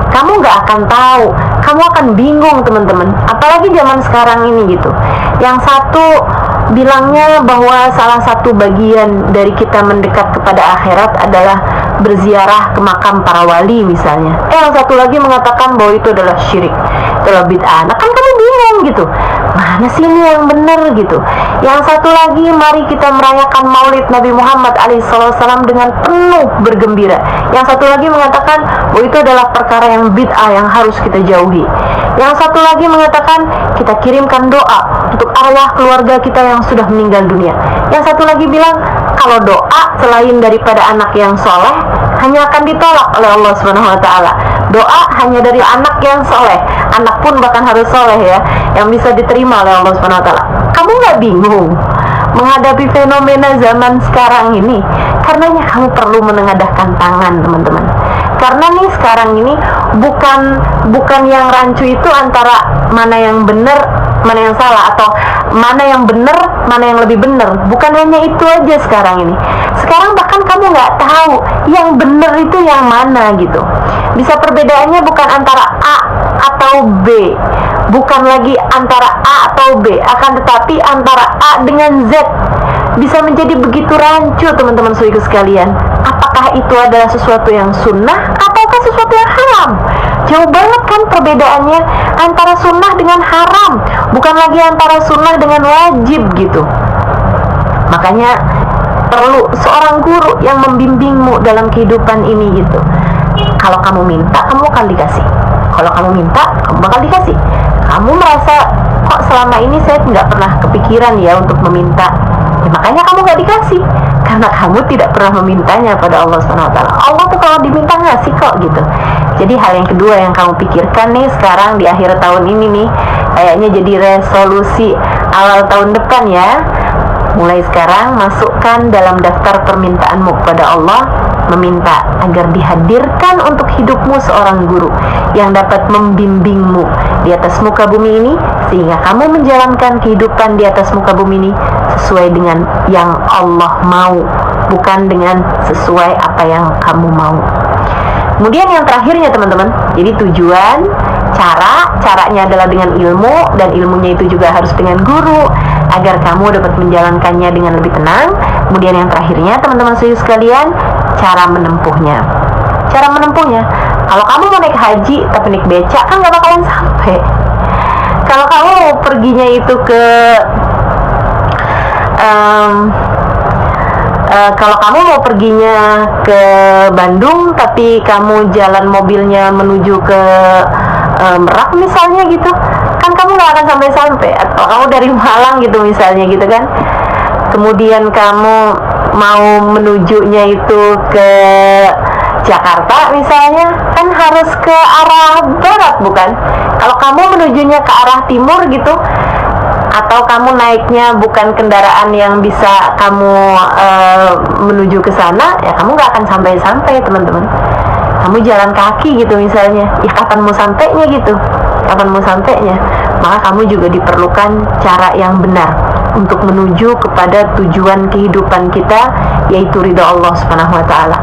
Kamu nggak akan tahu, kamu akan bingung, teman-teman. Apalagi zaman sekarang ini gitu. Yang satu bilangnya bahwa salah satu bagian dari kita mendekat kepada akhirat adalah berziarah ke makam para wali misalnya. Yang satu lagi mengatakan bahwa itu adalah syirik, itu adalah bid'ah. Nah, kan kamu bingung gitu. Mana sih ini yang benar gitu? Yang satu lagi, mari kita merayakan Maulid Nabi Muhammad alaihissalam dengan penuh bergembira. Yang satu lagi mengatakan bahwa itu adalah perkara yang bid'ah yang harus kita jauhi. Yang satu lagi mengatakan kita kirimkan doa untuk arwah keluarga kita yang sudah meninggal dunia. Yang satu lagi bilang kalau doa selain daripada anak yang soleh hanya akan ditolak oleh Allah Subhanahu wa taala. Doa hanya dari anak yang soleh, anak pun bahkan harus soleh, ya, yang bisa diterima oleh Allah Subhanahu wa taala. Kamu nggak bingung menghadapi fenomena zaman sekarang ini? Karenanya kamu perlu menengadahkan tangan, teman-teman. Karena nih sekarang ini bukan yang rancu itu antara mana yang benar, mana yang salah, atau mana yang benar, mana yang lebih benar. Bukan hanya itu aja sekarang ini. Sekarang bahkan kamu nggak tahu yang benar itu yang mana gitu. Bisa perbedaannya bukan antara A atau B, bukan lagi antara A atau B, akan tetapi antara A dengan Z. Bisa menjadi begitu rancu, teman-teman saudara sekalian. Apakah itu adalah sesuatu yang sunnah ataukah sesuatu yang haram? Jauh banget kan perbedaannya antara sunnah dengan haram, bukan lagi antara sunnah dengan wajib gitu. Makanya perlu seorang guru yang membimbingmu dalam kehidupan ini gitu. Kalau kamu minta, kamu akan dikasih. Kalau kamu minta, kamu bakal dikasih. Kamu merasa kok selama ini saya nggak pernah kepikiran ya untuk meminta, ya, makanya kamu nggak dikasih karena kamu tidak pernah memintanya pada Allah SWT. Allah tuh kalau diminta ngasih kok gitu. Jadi hal yang kedua yang kamu pikirkan nih sekarang di akhir tahun ini nih, kayaknya jadi resolusi awal tahun depan ya. Mulai sekarang masukkan dalam daftar permintaanmu kepada Allah, meminta agar dihadirkan untuk hidupmu seorang guru yang dapat membimbingmu di atas muka bumi ini, sehingga kamu menjalankan kehidupan di atas muka bumi ini sesuai dengan yang Allah mau, bukan dengan sesuai apa yang kamu mau. Kemudian yang terakhirnya, teman-teman, jadi tujuan, caranya adalah dengan ilmu, dan ilmunya itu juga harus dengan guru agar kamu dapat menjalankannya dengan lebih tenang. Kemudian yang terakhirnya, teman-teman sekalian, cara menempuhnya. Cara menempuhnya, kalau kamu mau naik haji tapi naik becak kan gak bakalan sampai. Kalau kamu perginya itu ke kalau kamu mau perginya ke Bandung tapi kamu jalan mobilnya menuju ke Merak misalnya gitu, kan kamu gak akan sampai-sampai. Atau kamu dari Malang gitu misalnya gitu kan, kemudian kamu mau menujunya itu ke Jakarta misalnya, kan harus ke arah barat bukan? Kalau kamu menujunya ke arah timur gitu, atau kamu naiknya bukan kendaraan yang bisa kamu menuju ke sana, ya kamu nggak akan sampai-sampai, teman-teman. Kamu jalan kaki gitu misalnya, ya kapan mau sampainya gitu? Kapan mau sampainya? Maka kamu juga diperlukan cara yang benar untuk menuju kepada tujuan kehidupan kita, yaitu ridha Allah Subhanahu wa taala.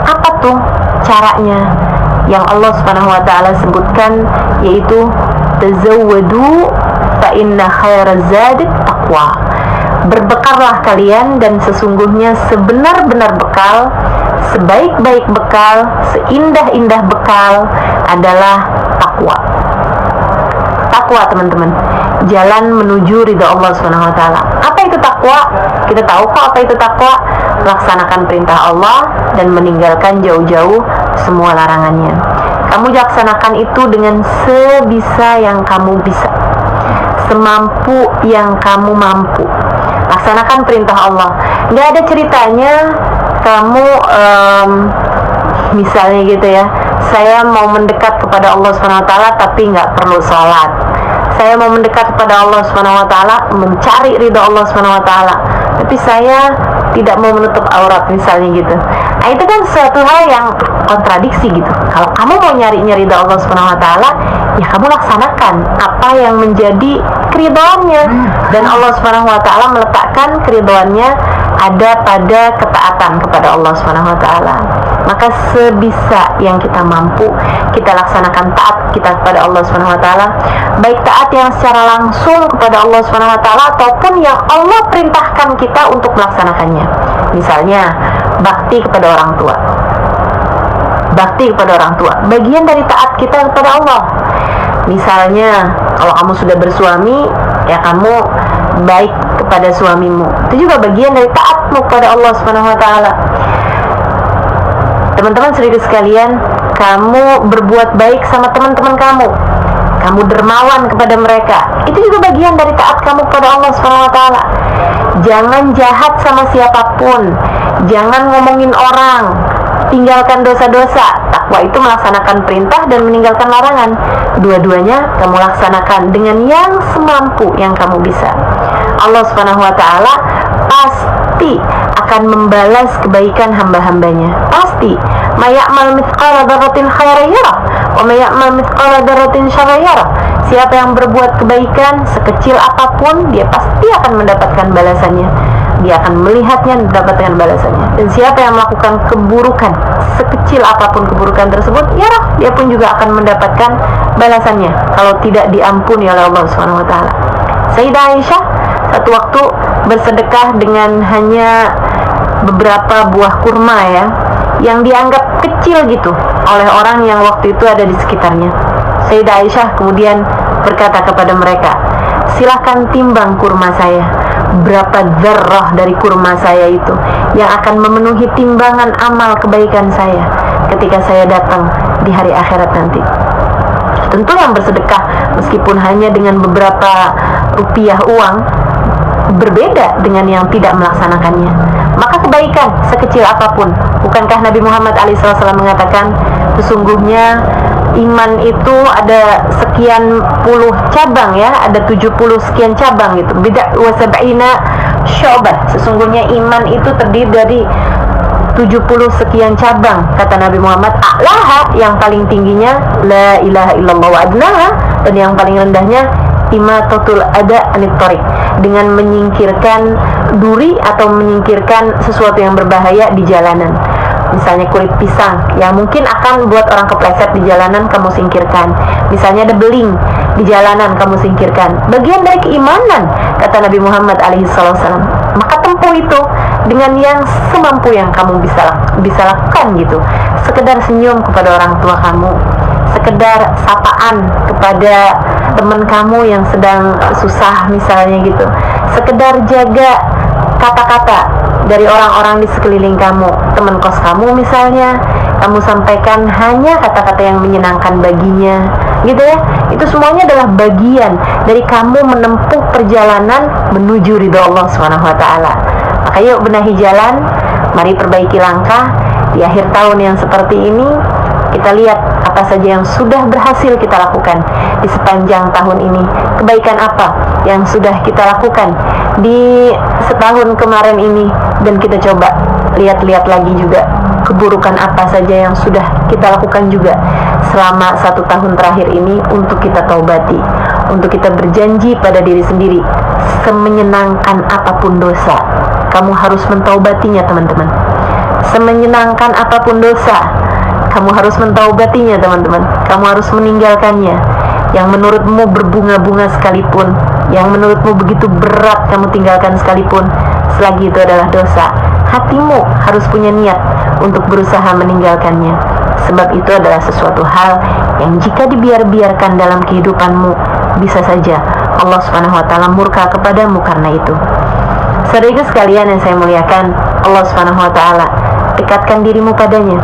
Apa tuh caranya? Yang Allah Subhanahu wa taala sebutkan, yaitu tazawwadu fa inna khairaz zadi taqwa. Berbekallah kalian, dan sesungguhnya sebenar-benar bekal, sebaik-baik bekal, seindah-indah bekal adalah takwa. Takwa, teman-teman, jalan menuju ridha Allah Subhanahu wa taala. Apa itu takwa? Kita tahu kok apa itu takwa. Laksanakan perintah Allah dan meninggalkan jauh-jauh semua larangannya. Kamu laksanakan itu dengan sebisa yang kamu bisa, semampu yang kamu mampu. Laksanakan perintah Allah. Nggak ada ceritanya kamu misalnya gitu ya, saya mau mendekat kepada Allah Subhanahu wa taala tapi nggak perlu sholat. Saya mau mendekat kepada Allah Subhanahu wa taala, mencari ridha Allah Subhanahu wa taala, tapi saya tidak mau menutup aurat misalnya gitu. Nah, itu kan suatu hal yang kontradiksi gitu. Kalau kamu mau nyari ridha Allah Subhanahu wa taala, ya kamu laksanakan apa yang menjadi keridhaannya. Dan Allah Subhanahu wa taala meletakkan keridhaannya ada pada ketaatan kepada Allah Subhanahu wa taala. Maka sebisa yang kita mampu, kita laksanakan taat kita kepada Allah Subhanahu wa taala, baik taat yang secara langsung kepada Allah Subhanahu wa taala ataupun yang Allah perintahkan kita untuk melaksanakannya. Misalnya, bakti kepada orang tua. Bakti kepada orang tua, bagian dari taat kita kepada Allah. Misalnya, kalau kamu sudah bersuami, ya kamu baik kepada suamimu. Itu juga bagian dari taatmu kepada Allah Subhanahu wa taala. Teman-teman saudara sekalian, kamu berbuat baik sama teman-teman kamu, kamu dermawan kepada mereka, itu juga bagian dari taat kamu kepada Allah Subhanahu wa taala. Jangan jahat sama siapapun, jangan ngomongin orang, tinggalkan dosa-dosa. Takwa itu melaksanakan perintah dan meninggalkan larangan. Dua-duanya kamu laksanakan dengan yang semampu yang kamu bisa. Allah Subhanahu wa taala pasti akan membalas kebaikan hamba-hambanya. Pasti. May ya'mal mithqala dzarratin khairan yarah wa may ya'mal mithqala dzarratin syarran yarah. Siapa yang berbuat kebaikan sekecil apapun, dia pasti akan mendapatkan balasannya. Dia akan melihatnya dan mendapatkan balasannya. Dan siapa yang melakukan keburukan, sekecil apapun keburukan tersebut, ya dia pun juga akan mendapatkan balasannya kalau tidak diampuni oleh Allah Subhanahu wa taala. Sayyidah Aisyah satu waktu bersedekah dengan hanya beberapa buah kurma ya, yang dianggap kecil gitu oleh orang yang waktu itu ada di sekitarnya. Sayyidah Aisyah kemudian berkata kepada mereka, silakan timbang kurma saya, berapa dzarrah dari kurma saya itu yang akan memenuhi timbangan amal kebaikan saya ketika saya datang di hari akhirat nanti. Tentu yang bersedekah meskipun hanya dengan beberapa rupiah uang berbeda dengan yang tidak melaksanakannya. Maka kebaikan sekecil apapun, bukankah Nabi Muhammad SAW mengatakan sesungguhnya iman itu ada sekian puluh cabang ya, ada 70 sekian cabang gitu. Bid'ah wa sab'ina syu'bah. Sesungguhnya iman itu terdiri dari 70 sekian cabang, kata Nabi Muhammad. A'laha, yang paling tingginya la ilaha illallah wa adnaha, dan yang paling rendahnya imatatul ada anit thariq, dengan menyingkirkan duri atau menyingkirkan sesuatu yang berbahaya di jalanan. Misalnya kulit pisang yang mungkin akan buat orang kepleset di jalanan, kamu singkirkan. Misalnya ada beling di jalanan, kamu singkirkan. Bagian dari keimanan, kata Nabi Muhammad SAW. Maka tempuh itu dengan yang semampu yang kamu bisa lakukan gitu. Sekedar senyum kepada orang tua kamu, sekedar sapaan kepada teman kamu yang sedang susah misalnya gitu, sekedar jaga kata-kata dari orang-orang di sekeliling kamu, teman kos kamu misalnya, kamu sampaikan hanya kata-kata yang menyenangkan baginya gitu ya. Itu semuanya adalah bagian dari kamu menempuh perjalanan menuju ridha Allah Subhanahu wa taala. Maka yuk benahi jalan, mari perbaiki langkah. Di akhir tahun yang seperti ini, kita lihat apa saja yang sudah berhasil kita lakukan di sepanjang tahun ini. Kebaikan apa yang sudah kita lakukan di setahun kemarin ini, dan kita coba lihat-lihat lagi juga keburukan apa saja yang sudah kita lakukan juga selama 1 tahun terakhir ini, untuk kita taubati, untuk kita berjanji pada diri sendiri, semenyenangkan apapun dosa, kamu harus mentaubatinya teman-teman. Semenyenangkan apapun dosa, kamu harus mentaubatinya teman-teman. Kamu harus meninggalkannya. Yang menurutmu berbunga-bunga sekalipun, yang menurutmu begitu berat kamu tinggalkan sekalipun, selagi itu adalah dosa, hatimu harus punya niat untuk berusaha meninggalkannya. Sebab itu adalah sesuatu hal yang jika dibiarkan dalam kehidupanmu, bisa saja Allah Subhanahu wa taala murka kepadamu karena itu. Saudaraku sekalian yang saya muliakan, Allah Subhanahu wa taala, dekatkan dirimu padanya,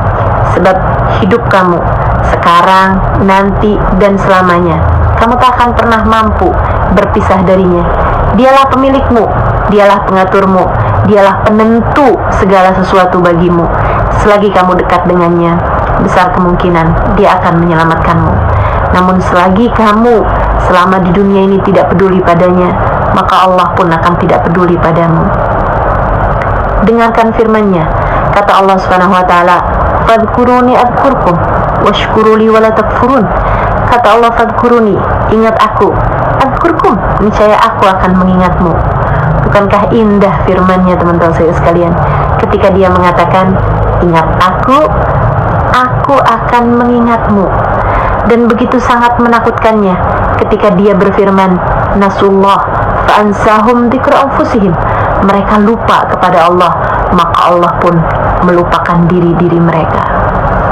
sebab hidup kamu sekarang, nanti, dan selamanya, kamu tak akan pernah mampu berpisah darinya. Dialah pemilikmu, dialah pengaturmu, dialah penentu segala sesuatu bagimu. Selagi kamu dekat dengannya, besar kemungkinan dia akan menyelamatkanmu. Namun selagi kamu selama di dunia ini tidak peduli padanya, maka Allah pun akan tidak peduli padamu. Dengarkan firman-Nya, kata Allah Subhanahu wa taala, "Fadhkuruni adzkurkum washkuruli wala takfurun." Kata Allah, "Fadhkuruni," ingat aku, "adzkurkum," niscaya aku akan mengingatmu. Bukankah indah firman-Nya teman-teman saya sekalian, ketika dia mengatakan, "Ingat aku akan mengingatmu." Dan begitu sangat menakutkannya ketika dia berfirman, "Nasullah fa'ansahum dzikra anfusihim." Mereka lupa kepada Allah, maka Allah pun melupakan diri-diri mereka.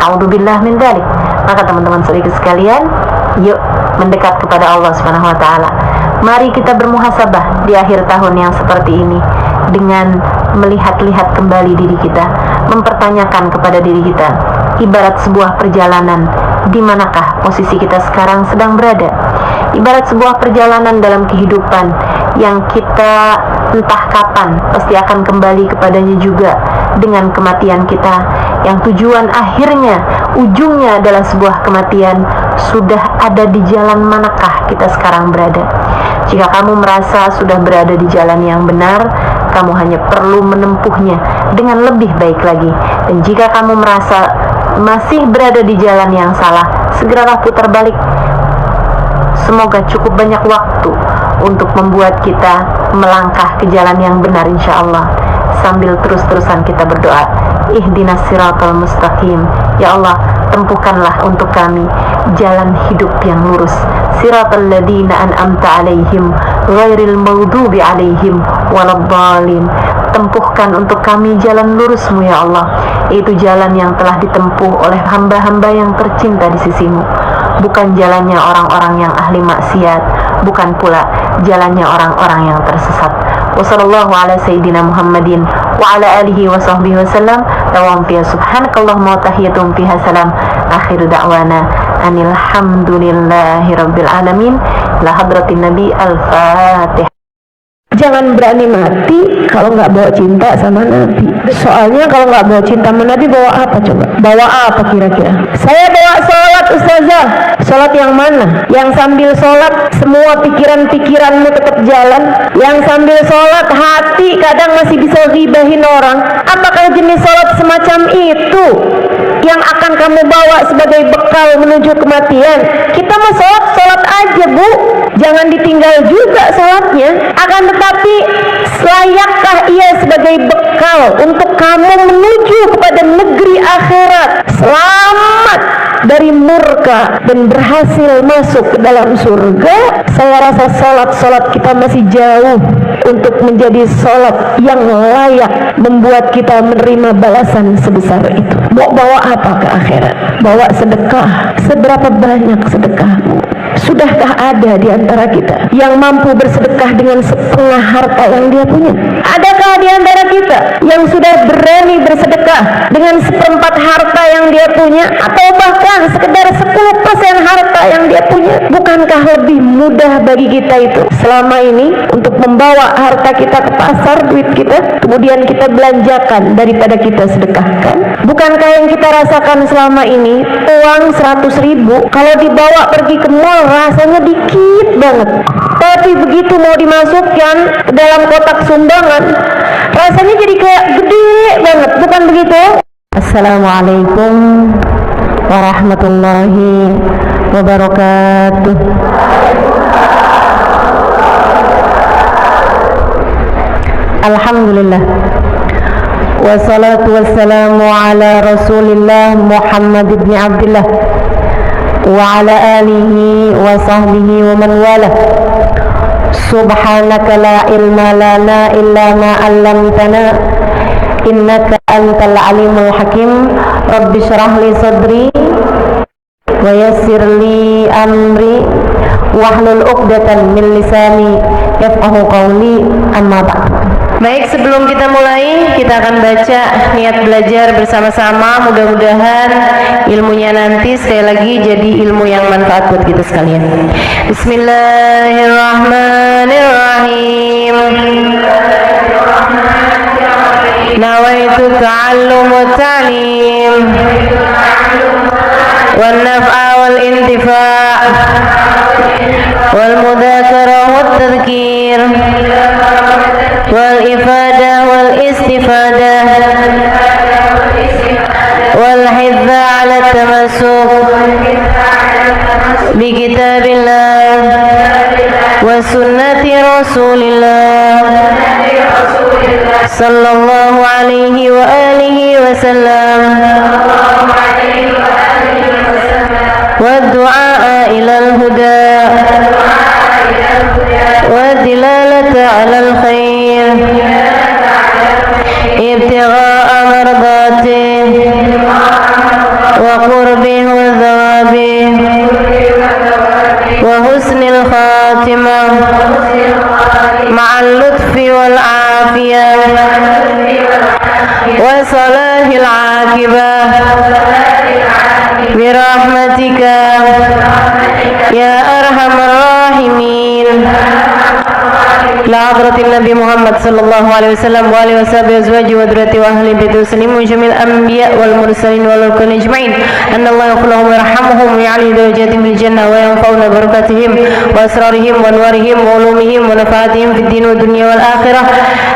A'udzubillah min dzalik. Maka teman-teman saudara sekalian, yuk mendekat kepada Allah Subhanahu wa taala. Mari kita bermuhasabah di akhir tahun yang seperti ini dengan melihat-lihat kembali diri kita, mempertanyakan kepada diri kita, ibarat sebuah perjalanan, di manakah posisi kita sekarang sedang berada? Ibarat sebuah perjalanan dalam kehidupan yang kita entah kapan pasti akan kembali kepadanya juga dengan kematian kita, yang tujuan akhirnya, ujungnya adalah sebuah kematian. Sudah ada di jalan manakah kita sekarang berada? Jika kamu merasa sudah berada di jalan yang benar, kamu hanya perlu menempuhnya dengan lebih baik lagi. Dan jika kamu merasa masih berada di jalan yang salah, segeralah putar balik. Semoga cukup banyak waktu untuk membuat kita melangkah ke jalan yang benar insyaallah, sambil terus-terusan kita berdoa, ihdinas siratal mustaqim, ya Allah, tempuhkanlah untuk kami jalan hidup yang lurus, siratal ladzina an'amta alaihim ghairil maghdubi alaihim waladdallin. Tempuhkan untuk kami jalan lurus-Mu ya Allah, yaitu jalan yang telah ditempuh oleh hamba-hamba yang tercinta di sisi-Mu, bukan jalannya orang-orang yang ahli maksiat, bukan pula jalannya orang-orang yang tersesat. Wassallallahu ala sayyidina Muhammadin wa ala alihi wa sahbihi wasallam. Tawam fiha subhanakallahumma wa tahiyatum fiha salam. Akhiru da'wana anilhamdulillahi rabbil alamin. La hadratin nabi al-fatih. Jangan berani mati kalau nggak bawa cinta sama Nabi. Soalnya kalau nggak bawa cinta sama Nabi, bawa apa coba? Bawa apa kira-kira? Saya bawa sholat ustazah. Sholat yang mana? Yang sambil sholat semua pikiran-pikiranmu tetap jalan. Yang sambil sholat hati kadang masih bisa ghibahin orang. Apakah jenis sholat semacam itu yang akan kamu bawa sebagai bekal menuju kematian? Kita mau sholat aja bu, jangan ditinggal juga sholatnya. Akan tetapi layakkah ia sebagai bekal untuk kamu menuju kepada negeri akhirat, selamat dari murka dan berhasil masuk ke dalam surga? Saya rasa sholat kita masih jauh untuk menjadi sholat yang layak membuat kita menerima balasan sebesar itu. Mau bawa apa ke akhirat? Bawa sedekah. Seberapa banyak sedekahmu? Sudahkah ada di antara kita yang mampu bersedekah dengan setengah harta yang dia punya? Adakah di antara kita yang sudah berani bersedekah dengan seperempat harta yang dia punya, atau bahkan sekedar 10% harta yang dia punya. Bukankah lebih mudah bagi kita itu selama ini untuk membawa harta kita ke pasar, duit kita, kemudian kita belanjakan daripada kita sedekahkan? Bukankah yang kita rasakan selama ini, uang 100.000 kalau dibawa pergi ke mall rasanya dikit banget, tapi begitu mau dimasukkan ke dalam kotak sumbangan rasanya jadi kayak gede banget, bukan begitu? Assalamualaikum warahmatullahi wabarakatuh. Alhamdulillah, wassalatu wassalamu ala rasulillah Muhammad ibn Abdullah wa ala alihi wa sahbihi wa man wala. Subhanaka la ilma lana illa ma 'allamtana innaka antal alimul hakim. Rabbi shrah li sadri wa yassir li amri wahlul 'uqdatan min lisani yafqahu qawli. Amma ba'd. Baik, sebelum kita mulai, kita akan baca niat belajar bersama-sama. Mudah-mudahan ilmunya nanti sekali lagi jadi ilmu yang manfaat buat kita sekalian. Bismillahirrahmanirrahim. Nawaitu ta'allum wa ta'lim wal naf'a wal intifa' wal mudhakara wat tadhkir wal ifadah wal istifadah wal hidza ala tamassuk bi kitabillah wa sunnati rasulillah sallallahu alaihi wa alihi wa sallam wa du'a ila al-huda wa dilalata ala al-khair ibtigha'a mardatih wa qurbih wa thawabih wa husnil khatimah ma'al lutfi wal afiyah wa salahil aqibah birahmatika ya arhamar rahimin. La hadratin Nabi Muhammad sallallahu alaihi wasallam wa alihi washabihi azwaji wa dhurriyyati wa ahli baiti muslimin jamil anbiya wal mursalin wal kulli ajma'in. Anna Allah yaghfir lahum wa yarhamhum wa ya'li darajatihim fil jannah wa yanfa'una barakatihim wa asrarihim wa anwarihim wa ulumihim wa nafaatihim fid din wa dunya wal akhirah.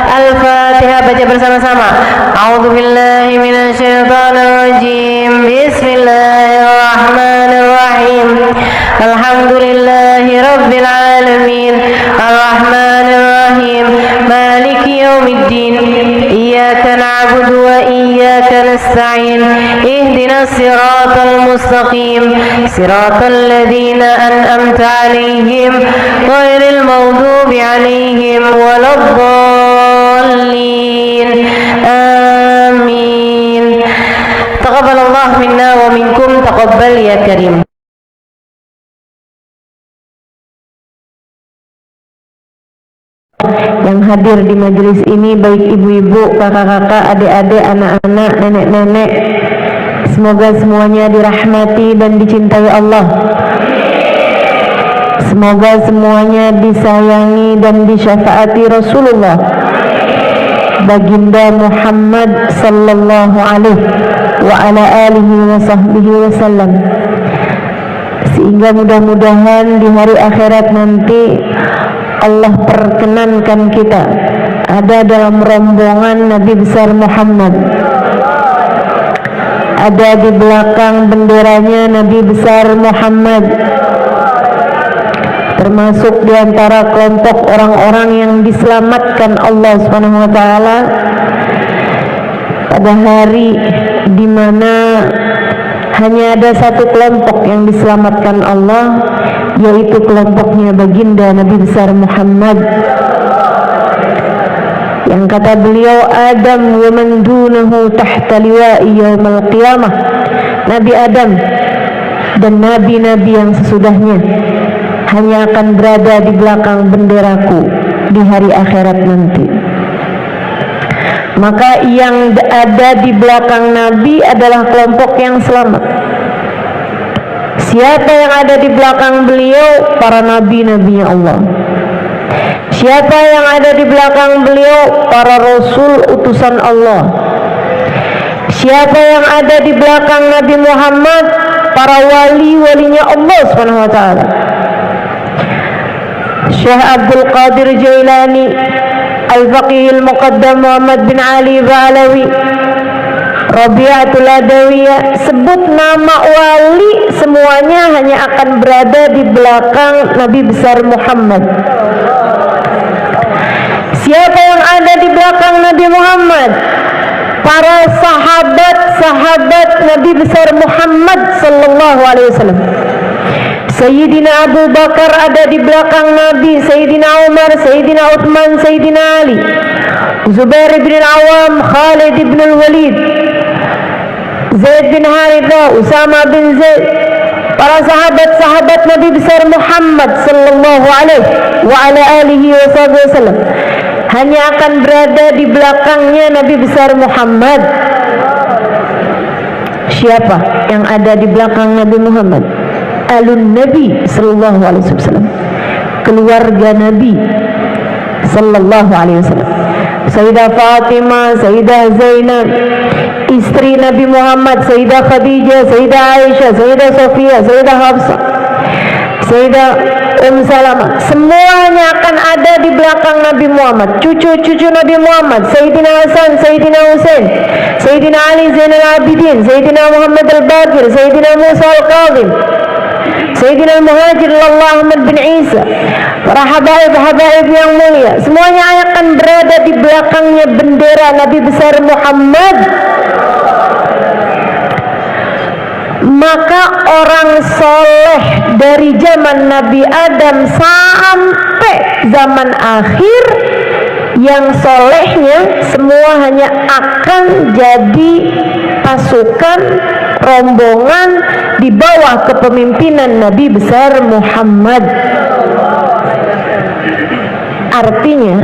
Al-Fatihah, baca bersama-sama. A'udzu billahi minasy syaithanir rajim. Bismillahirrahmanirrahim. Alhamdulillahi rabbil alamin. Ar-Rahmanir Rahim. Maliki yaumiddin. Iyyaka na'budu wa iyyaka nasta'in. Ihdinas siratal mustaqim. Siratal ladzina an'amta 'alaihim ghairil maghdubi 'alaihim waladdallin. Amin. Taqabbalallahu minna wa minkum. Taqabbal ya karim. Yang hadir di majelis ini baik ibu-ibu, kakak-kakak, adik-adik, anak-anak, nenek-nenek, semoga semuanya dirahmati dan dicintai Allah. Semoga semuanya disayangi dan disyafaati Rasulullah Baginda Muhammad sallallahu alaihi wa ala alihi wa sahbihi wasallam, sehingga mudah-mudahan di hari akhirat nanti Allah perkenankan kita ada dalam rombongan Nabi besar Muhammad, ada di belakang benderanya Nabi besar Muhammad, termasuk di antara kelompok orang-orang yang diselamatkan Allah Subhanahu wa taala pada hari di mana hanya ada satu kelompok yang diselamatkan Allah, yaitu kelompoknya baginda Nabi besar Muhammad, yang kata beliau Adam wa man dunahu tahta liwa'i yaumil qiyamah. Nabi Adam dan nabi-nabi yang sesudahnya hanya akan berada di belakang benderaku di hari akhirat nanti. Maka yang ada di belakang Nabi adalah kelompok yang selamat. Siapa yang ada di belakang beliau? Para nabi-nabi Allah. Siapa yang ada di belakang beliau? Para rasul utusan Allah. Siapa yang ada di belakang Nabi Muhammad? Para wali-walinya Allah Subhanahu wa taala. Syekh Abdul Qadir Jailani, Al-Faqih Al-Muqaddam Muhammad bin Ali Ba'alawi, Rabi'atul Adawiyah, sebut nama wali semuanya hanya akan berada di belakang Nabi besar Muhammad. Siapa yang ada di belakang Nabi Muhammad? Para sahabat-sahabat Nabi besar Muhammad sallallahu alaihi wasallam. Sayyidina Abu Bakar ada di belakang Nabi, Sayyidina Umar, Sayyidina Uthman, Sayyidina Ali, Zubair bin Awam, Khalid bin Walid, Zaid bin Haritha, Usama bin Zaid. Para sahabat-sahabat Nabi besar Muhammad sallallahu alaihi wa ala alihi wasallam hanya akan berada di belakangnya Nabi besar Muhammad. Siapa yang ada di belakang Nabi Muhammad? Alun Nabi sallallahu alaihi wasallam, keluarga Nabi sallallahu alaihi wasallam. Sayyidah Fatimah, Sayyidah Zainab, istri Nabi Muhammad, Sayyidah Khadijah, Sayyidah Aisyah, Sayyidah Sofia, Sayyidah Hafsah, Sayyidah Salamah, semuanya akan ada di belakang Nabi Muhammad. Cucu-cucu Nabi Muhammad, Sayyidina Hasan, Sayyidina Husain, Sayyidina Ali Zainal Abidin, Sayyidina Muhammad Al-Baqir, Sayyidina Musa Al-Qadhim, Sayyidina Al-Muhajir Allah Ahmad bin Isa, para habaib-habaib yang mulia, semuanya akan berada di belakangnya bendera Nabi besar Muhammad. Maka orang soleh dari zaman Nabi Adam sampai zaman akhir, yang solehnya semua hanya akan jadi pasukan, rombongan di bawah kepemimpinan Nabi besar Muhammad. Artinya,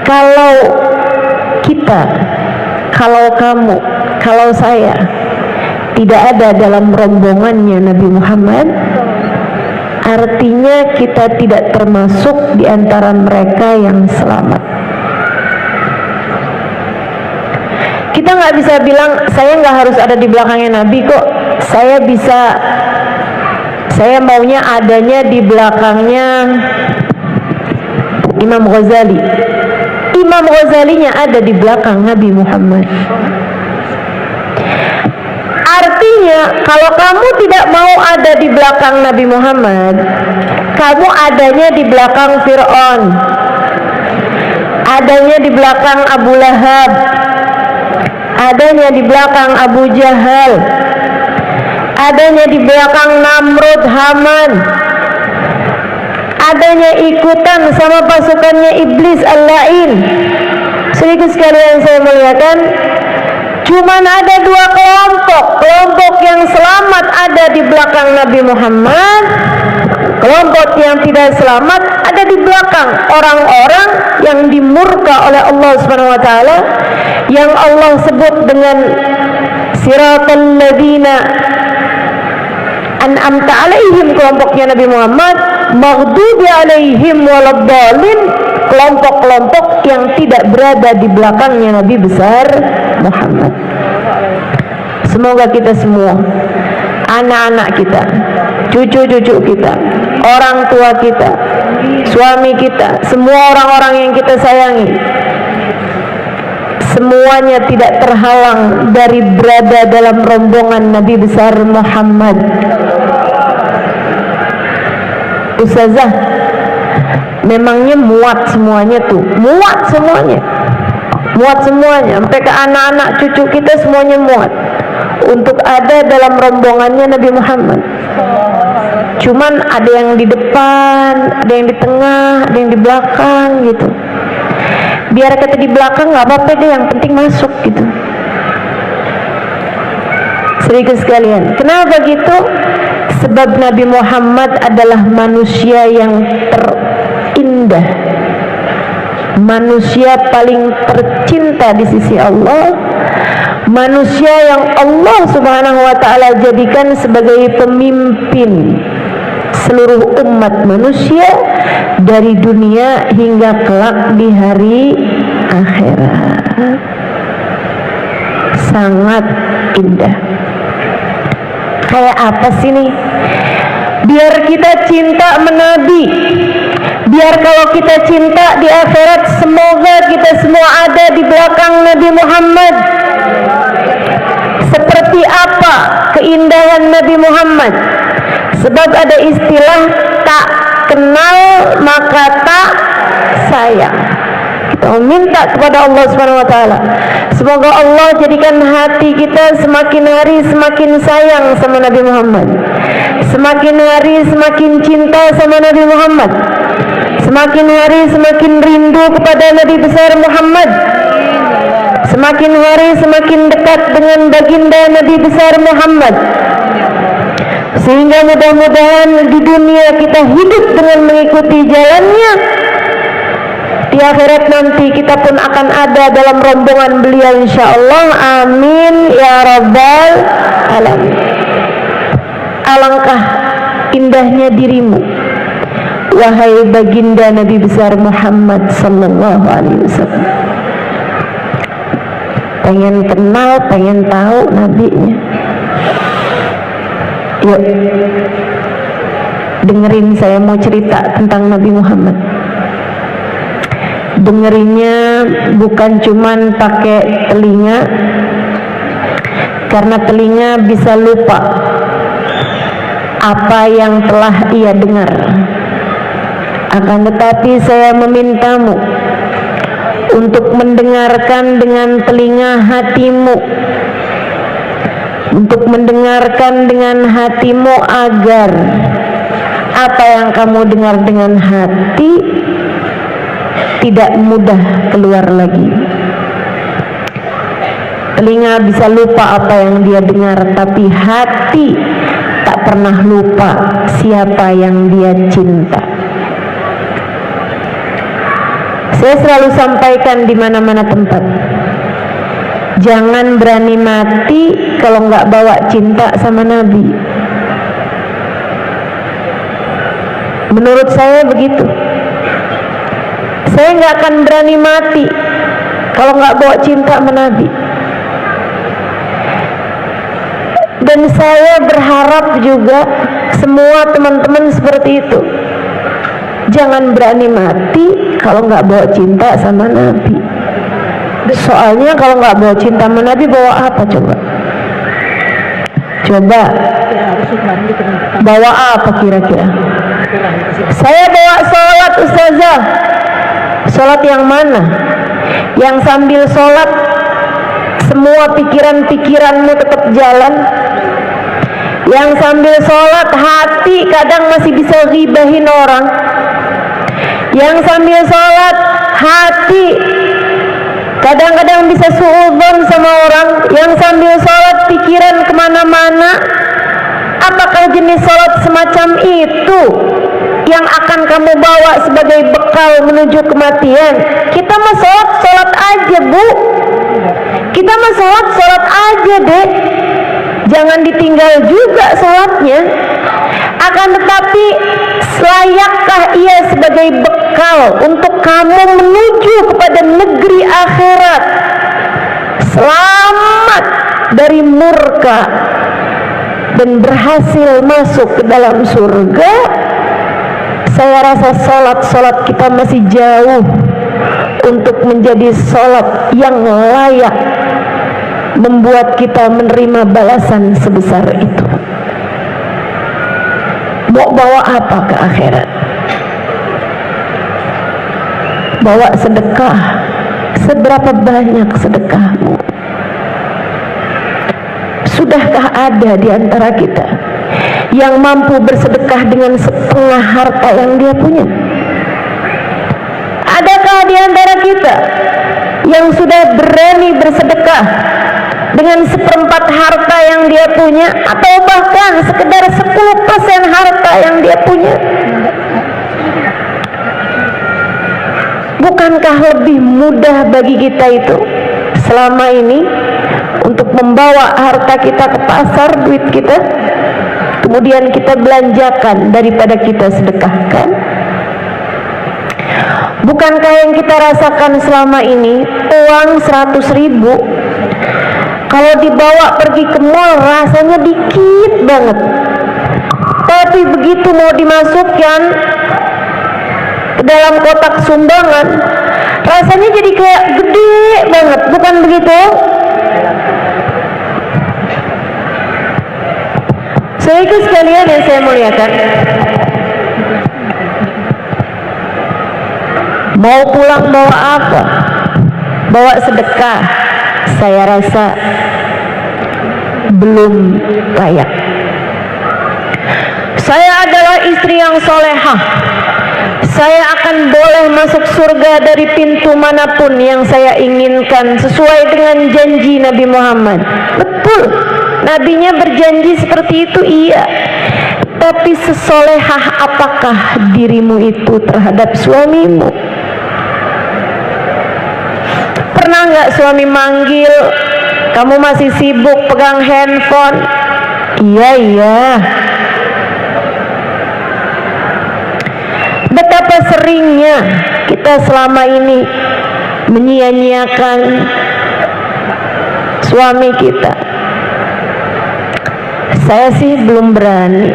kalau kita, kalau kamu, kalau saya tidak ada dalam rombongannya Nabi Muhammad, artinya kita tidak termasuk di antara mereka yang selamat. Kita nggak bisa bilang saya nggak harus ada di belakangnya Nabi kok. Saya maunya adanya di belakangnya Imam Ghazali. Imam Ghazalinya ada di belakang Nabi Muhammad. Artinya, kalau kamu tidak mau ada di belakang Nabi Muhammad, kamu adanya di belakang Fir'aun, adanya di belakang Abu Lahab, adanya di belakang Abu Jahal, adanya di belakang Namrud, Haman, adanya ikutan sama pasukannya Iblis Al-La'in. Sedikit sekalian saya muliakan, cuman ada dua kelompok. Kelompok yang selamat ada di belakang Nabi Muhammad, kelompok yang tidak selamat ada di belakang orang-orang yang dimurka oleh Allah Subhanahu wa taala, yang Allah sebut dengan siratal ladzina an'amta alaihim, kelompoknya Nabi Muhammad, maghdubi alaihim waladdallin, kelompok-kelompok yang tidak berada di belakangnya Nabi besar Muhammad. Semoga kita semua, anak-anak kita, cucu-cucu kita, orang tua kita, suami kita, semua orang-orang yang kita sayangi, semuanya tidak terhalang dari berada dalam rombongan Nabi besar Muhammad. Ustazah, memangnya muat semuanya tuh? Muat semuanya, sampai ke anak-anak cucu kita semuanya muat untuk ada dalam rombongannya Nabi Muhammad. Cuman ada yang di depan, ada yang di tengah, ada yang di belakang gitu. Biar kita di belakang nggak apa-apa deh, yang penting masuk gitu. Sedikit sekalian, kenapa gitu? Sebab Nabi Muhammad adalah manusia yang terindah, manusia paling tercinta di sisi Allah, manusia yang Allah Subhanahu wa ta'ala jadikan sebagai pemimpin seluruh umat manusia dari dunia hingga kelak di hari akhirat. Sangat indah. Kayak apa sih nih? Biar kita cinta menabi, biar kalau kita cinta di akhirat, semoga kita semua ada di belakang Nabi Muhammad. Seperti apa keindahan Nabi Muhammad? Sebab ada istilah tak kenal maka tak sayang. Kita minta kepada Allah Subhanahu wa taala, semoga Allah jadikan hati kita semakin hari semakin sayang sama Nabi Muhammad, semakin hari semakin cinta sama Nabi Muhammad, semakin hari semakin rindu kepada Nabi besar Muhammad, semakin hari semakin dekat dengan baginda Nabi besar Muhammad, sehingga mudah-mudahan di dunia kita hidup dengan mengikuti jalannya. Di akhirat nanti kita pun akan ada dalam rombongan beliau insyaallah. Amin ya rabbal alamin. Alangkah indahnya dirimu, wahai baginda Nabi besar Muhammad sallallahu alaihi wasallam. Pengen kenal, pengen tahu nabinya. Yuk, dengerin saya mau cerita tentang Nabi Muhammad. Dengerinnya bukan cuman pakai telinga, karena telinga bisa lupa apa yang telah ia dengar. Akan tetapi saya memintamu untuk mendengarkan dengan telinga hatimu, untuk mendengarkan dengan hatimu agar apa yang kamu dengar dengan hati tidak mudah keluar lagi. Telinga bisa lupa apa yang dia dengar, tapi hati tak pernah lupa siapa yang dia cinta. Saya selalu sampaikan di mana-mana tempat, jangan berani mati kalau nggak bawa cinta sama Nabi. Menurut saya begitu. Saya nggak akan berani mati kalau nggak bawa cinta sama Nabi. Dan saya berharap juga semua teman-teman seperti itu. Jangan berani mati kalau nggak bawa cinta sama Nabi. Soalnya kalau nggak bawa cinta sama Nabi, bawa apa coba? Coba bawa apa kira-kira? Saya bawa sholat, ustazah. Sholat yang mana? Yang sambil sholat semua pikiran-pikiranmu tetap jalan? Yang sambil sholat hati kadang masih bisa ghibahin orang? Yang sambil sholat hati kadang-kadang bisa suudzon sama orang? Yang sambil sholat pikiran kemana-mana? Apakah jenis sholat semacam itu yang akan kamu bawa sebagai bekal menuju kematian? Kita mah sholat aja, Bu. Kita mah sholat aja, Dek. Jangan ditinggal juga sholatnya. Akan tetapi layakkah ia sebagai bekal untuk kamu menuju kepada negeri akhirat, selamat dari murka dan berhasil masuk ke dalam surga? Saya rasa sholat kita masih jauh untuk menjadi sholat yang layak membuat kita menerima balasan sebesar itu. Mau bawa apa ke akhirat? Bawa sedekah. Seberapa banyak sedekahmu? Sudahkah ada di antara kita yang mampu bersedekah dengan setengah harta yang dia punya? Adakah di antara kita yang sudah berani bersedekah dengan 1/4 harta yang dia punya, atau bahkan sekedar 10% harta yang dia punya? Bukankah lebih mudah bagi kita itu selama ini untuk membawa harta kita ke pasar, duit kita, kemudian kita belanjakan daripada kita sedekahkan? Bukankah yang kita rasakan selama ini, uang 100.000 kalau dibawa pergi ke mall rasanya dikit banget, tapi begitu mau dimasukkan ke dalam kotak sumbangan rasanya jadi kayak gede banget, bukan begitu? Saudara sekalian yang saya muliakan, mau pulang bawa apa? Bawa sedekah, saya rasa belum layak. Saya adalah istri yang solehah, saya akan boleh masuk surga dari pintu manapun yang saya inginkan sesuai dengan janji Nabi Muhammad. Betul, nabinya berjanji seperti itu, iya. Tapi sesolehah apakah dirimu itu terhadap suamimu? Pernah nggak suami manggil, kamu masih sibuk pegang handphone? Iya. Betapa seringnya kita selama ini menyia-nyiakan suami kita. Saya sih belum berani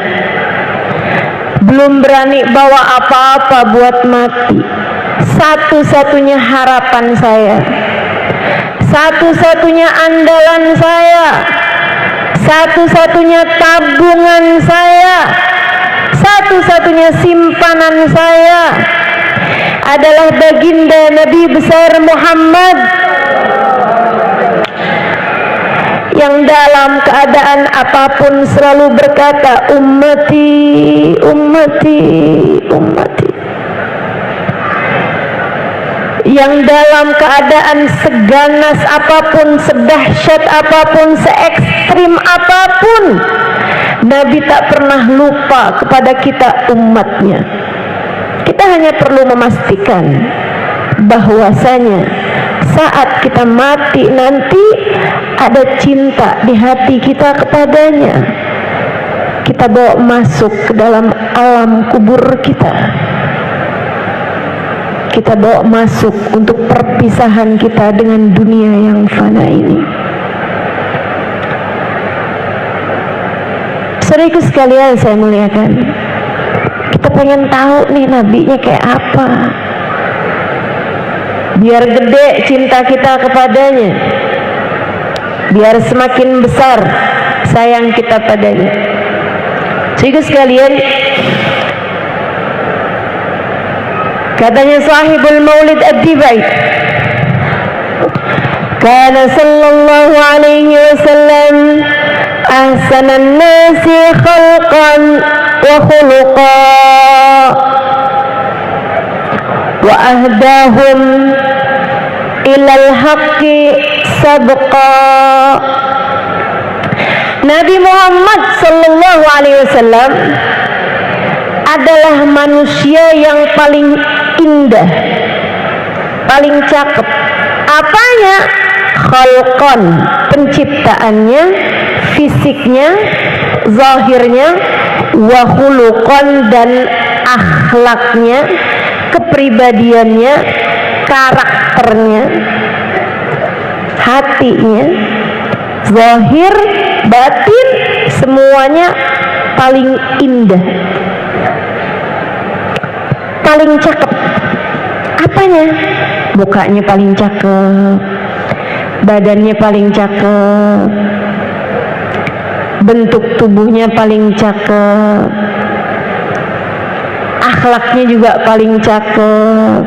bawa apa-apa buat mati. Satu-satunya harapan saya, satu-satunya andalan saya, satu-satunya tabungan saya, satu-satunya simpanan saya adalah baginda Nabi besar Muhammad, yang dalam keadaan apapun selalu berkata, ummati, ummati, ummati. Yang dalam keadaan seganas apapun, sedahsyat apapun, se-ekstrim apapun, Nabi tak pernah lupa kepada kita umatnya. Kita hanya perlu memastikan bahwasanya saat kita mati nanti ada cinta di hati kita kepadanya. Kita bawa masuk ke dalam alam kubur kita. Kita bawa masuk untuk perpisahan kita dengan dunia yang fana ini. Saudaraku sekalian saya muliakan, kita pengen tahu nih nabinya kayak apa, biar gede cinta kita kepadanya, biar semakin besar sayang kita padanya. Saudaraku sekalian, katanya sahibul maulid ad-dibai, kana sallallahu alaihi wasallam ahsanan nasi khalqan wa khuluqa wa ahdahum ilal haqqi sabqa. Nabi Muhammad sallallahu alaihi wasallam adalah manusia yang paling indah, paling cakep. Apanya? Khalqan, penciptaannya, fisiknya, zahirnya, wa khuluqan, dan akhlaknya, kepribadiannya, karakternya, hatinya, zahir, batin, semuanya paling indah, paling cakep. Apanya? Mukanya paling cakep, badannya paling cakep, bentuk tubuhnya paling cakep, akhlaknya juga paling cakep,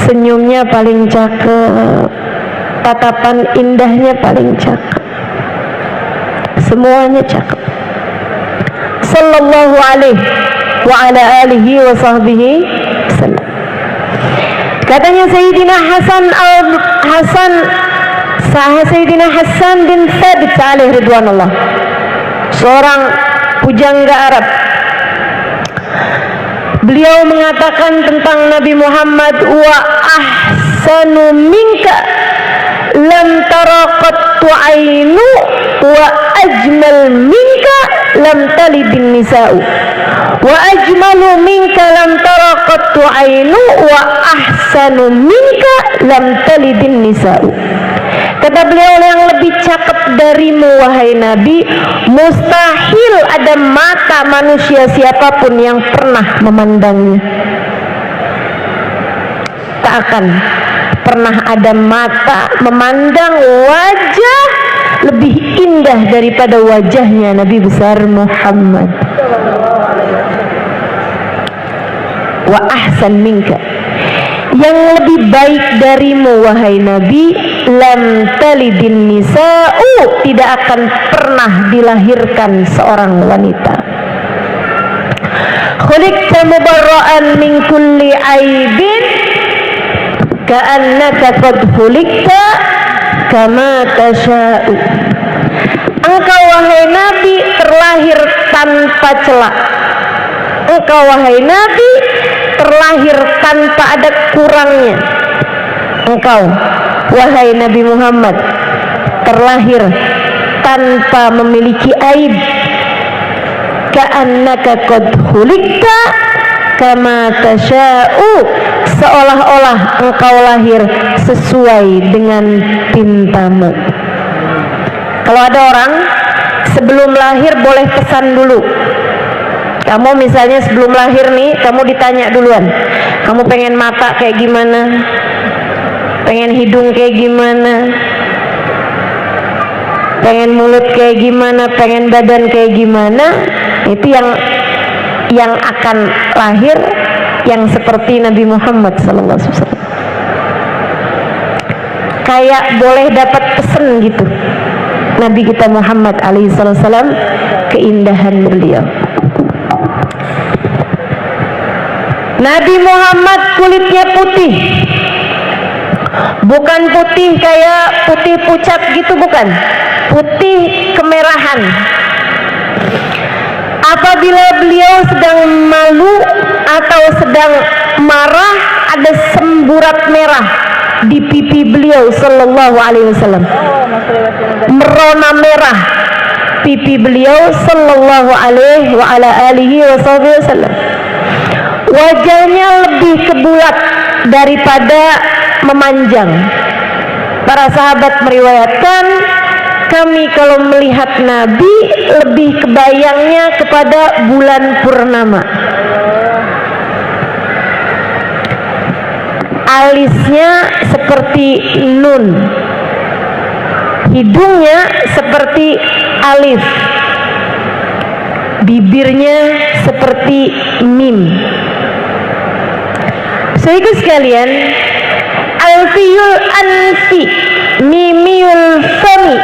senyumnya paling cakep, tatapan indahnya paling cakep, semuanya cakep. Sallallahu alaihi wa ala alihi wa sahbihi sallam. Katanya Sayyidina Sayyidina Hasan bin Thabit alaihi ridwanullah, seorang pujangga Arab. Beliau mengatakan tentang Nabi Muhammad, wa ahsanu minka lam tara qat taraqattu ainu wa ajmal minka lam talidin nisa'u wa ajmalu minka lam taraqattu ainu wa ahsanu minka lam talidin nisa'u. Kata beliau, yang lebih cakep darimu wahai Nabi, mustahil ada mata manusia siapapun yang pernah memandangnya. Tak akan pernah ada mata memandang wajah lebih indah daripada wajahnya Nabi besar Muhammad. Wa ahsan minka, yang lebih baik darimu wahai Nabi, lam talidin nisa'u, tidak akan pernah dilahirkan seorang wanita. Khuliqta mubarra'an min kulli aibin ka'annaka qad khuliqta kama tasha'u. Engkau wahai Nabi terlahir tanpa celah. Engkau wahai Nabi terlahir tanpa ada kurangnya. Engkau wahai Nabi Muhammad terlahir tanpa memiliki aib. Ka'annaka qad khuliqta kama tasha'u, seolah-olah engkau lahir sesuai dengan pintamu. Kalau ada orang sebelum lahir boleh pesan dulu. Kamu misalnya sebelum lahir nih, kamu ditanya duluan, kamu pengen mata kayak gimana, pengen hidung kayak gimana, pengen mulut kayak gimana, pengen badan kayak gimana. Itu yang akan lahir yang seperti Nabi Muhammad SAW. Kayak boleh dapat pesen gitu Nabi kita Muhammad alaihissalam, keindahan beliau. Nabi Muhammad kulitnya putih, bukan putih kayak putih pucat gitu, bukan, putih kemerahan. Apabila beliau sedang malu atau sedang marah, ada semburat merah di pipi beliau sallallahu alaihi wasallam. Merona merah pipi beliau sallallahu alaihi wa ala alihi wasallam. Wajahnya lebih kebulat daripada memanjang. Para sahabat meriwayatkan, kami kalau melihat Nabi lebih kebayangnya kepada bulan purnama. Alisnya seperti nun, hidungnya seperti alif, bibirnya seperti mim. Saudara sekalian, alfiyul anfi, mimiyul fami,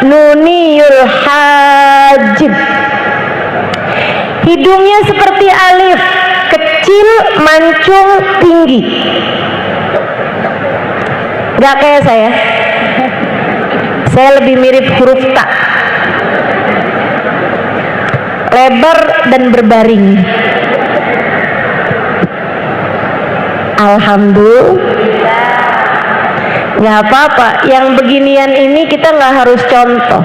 nuniyul hajib. Hidungnya seperti alif, kecil, mancung, tinggi. Gak kayak saya. Saya lebih mirip huruf ta, lebar dan berbaring. Alhamdulillah. Gak apa-apa, yang beginian ini kita gak harus contoh,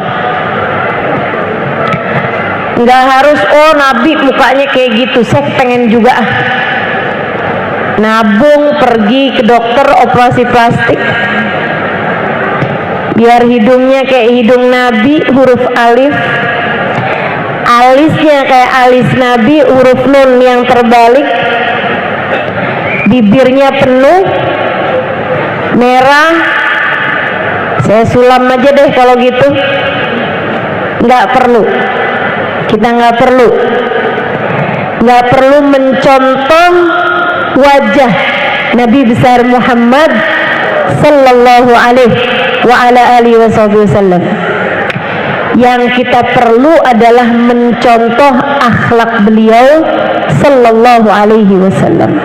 gak harus oh Nabi mukanya kayak gitu, saya pengen juga nabung pergi ke dokter operasi plastik biar hidungnya kayak hidung Nabi, huruf alif, alisnya kayak alis Nabi, huruf nun yang terbalik, bibirnya penuh merah. Saya sulam aja deh kalau gitu. Nggak perlu, kita nggak perlu mencontoh wajah Nabi besar Muhammad sallallahu alaihi wa ala alihi wasallam. Yang kita perlu adalah mencontoh akhlak beliau sallallahu alaihi wasallam.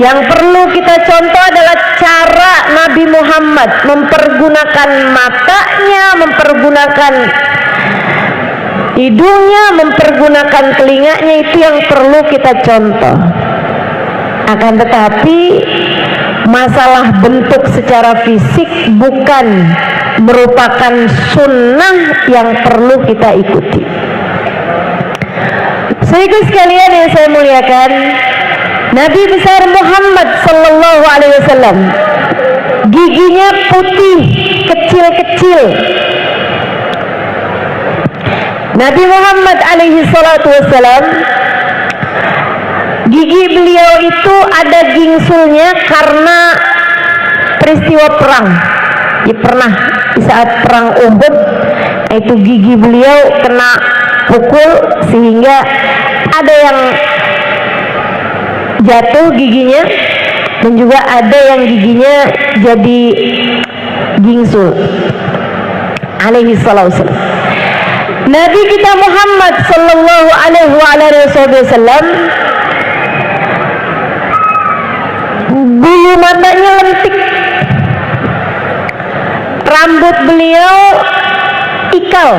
Yang perlu kita contoh adalah cara Nabi Muhammad mempergunakan matanya, mempergunakan hidungnya, mempergunakan telinganya. Itu yang perlu kita contoh. Akan tetapi masalah bentuk secara fisik bukan merupakan sunnah yang perlu kita ikuti. Saudara sekalian yang saya muliakan, Nabi besar Muhammad sallallahu alaihi wasallam giginya putih, kecil-kecil. Nabi Muhammad alaihi salatu wasallam, gigi beliau itu ada gingsulnya karena peristiwa perang. Ya, pernah di saat perang Uhud, itu gigi beliau kena pukul sehingga ada yang jatuh giginya dan juga ada yang giginya jadi gingsul. Alaihi salatu wasallam. Nabi kita Muhammad sallallahu alaihi wasallam bulu matanya lentik, rambut beliau ikal,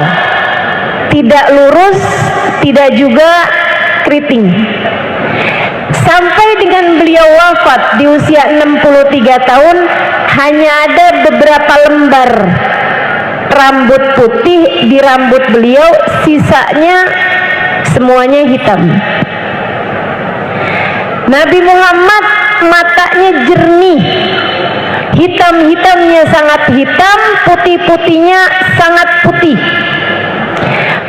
tidak lurus, tidak juga keriting. Sampai dengan beliau wafat di usia 63 tahun, hanya ada beberapa lembar rambut putih di rambut beliau, sisanya semuanya hitam. Nabi Muhammad matanya jernih, hitam-hitamnya sangat hitam, putih-putihnya sangat putih.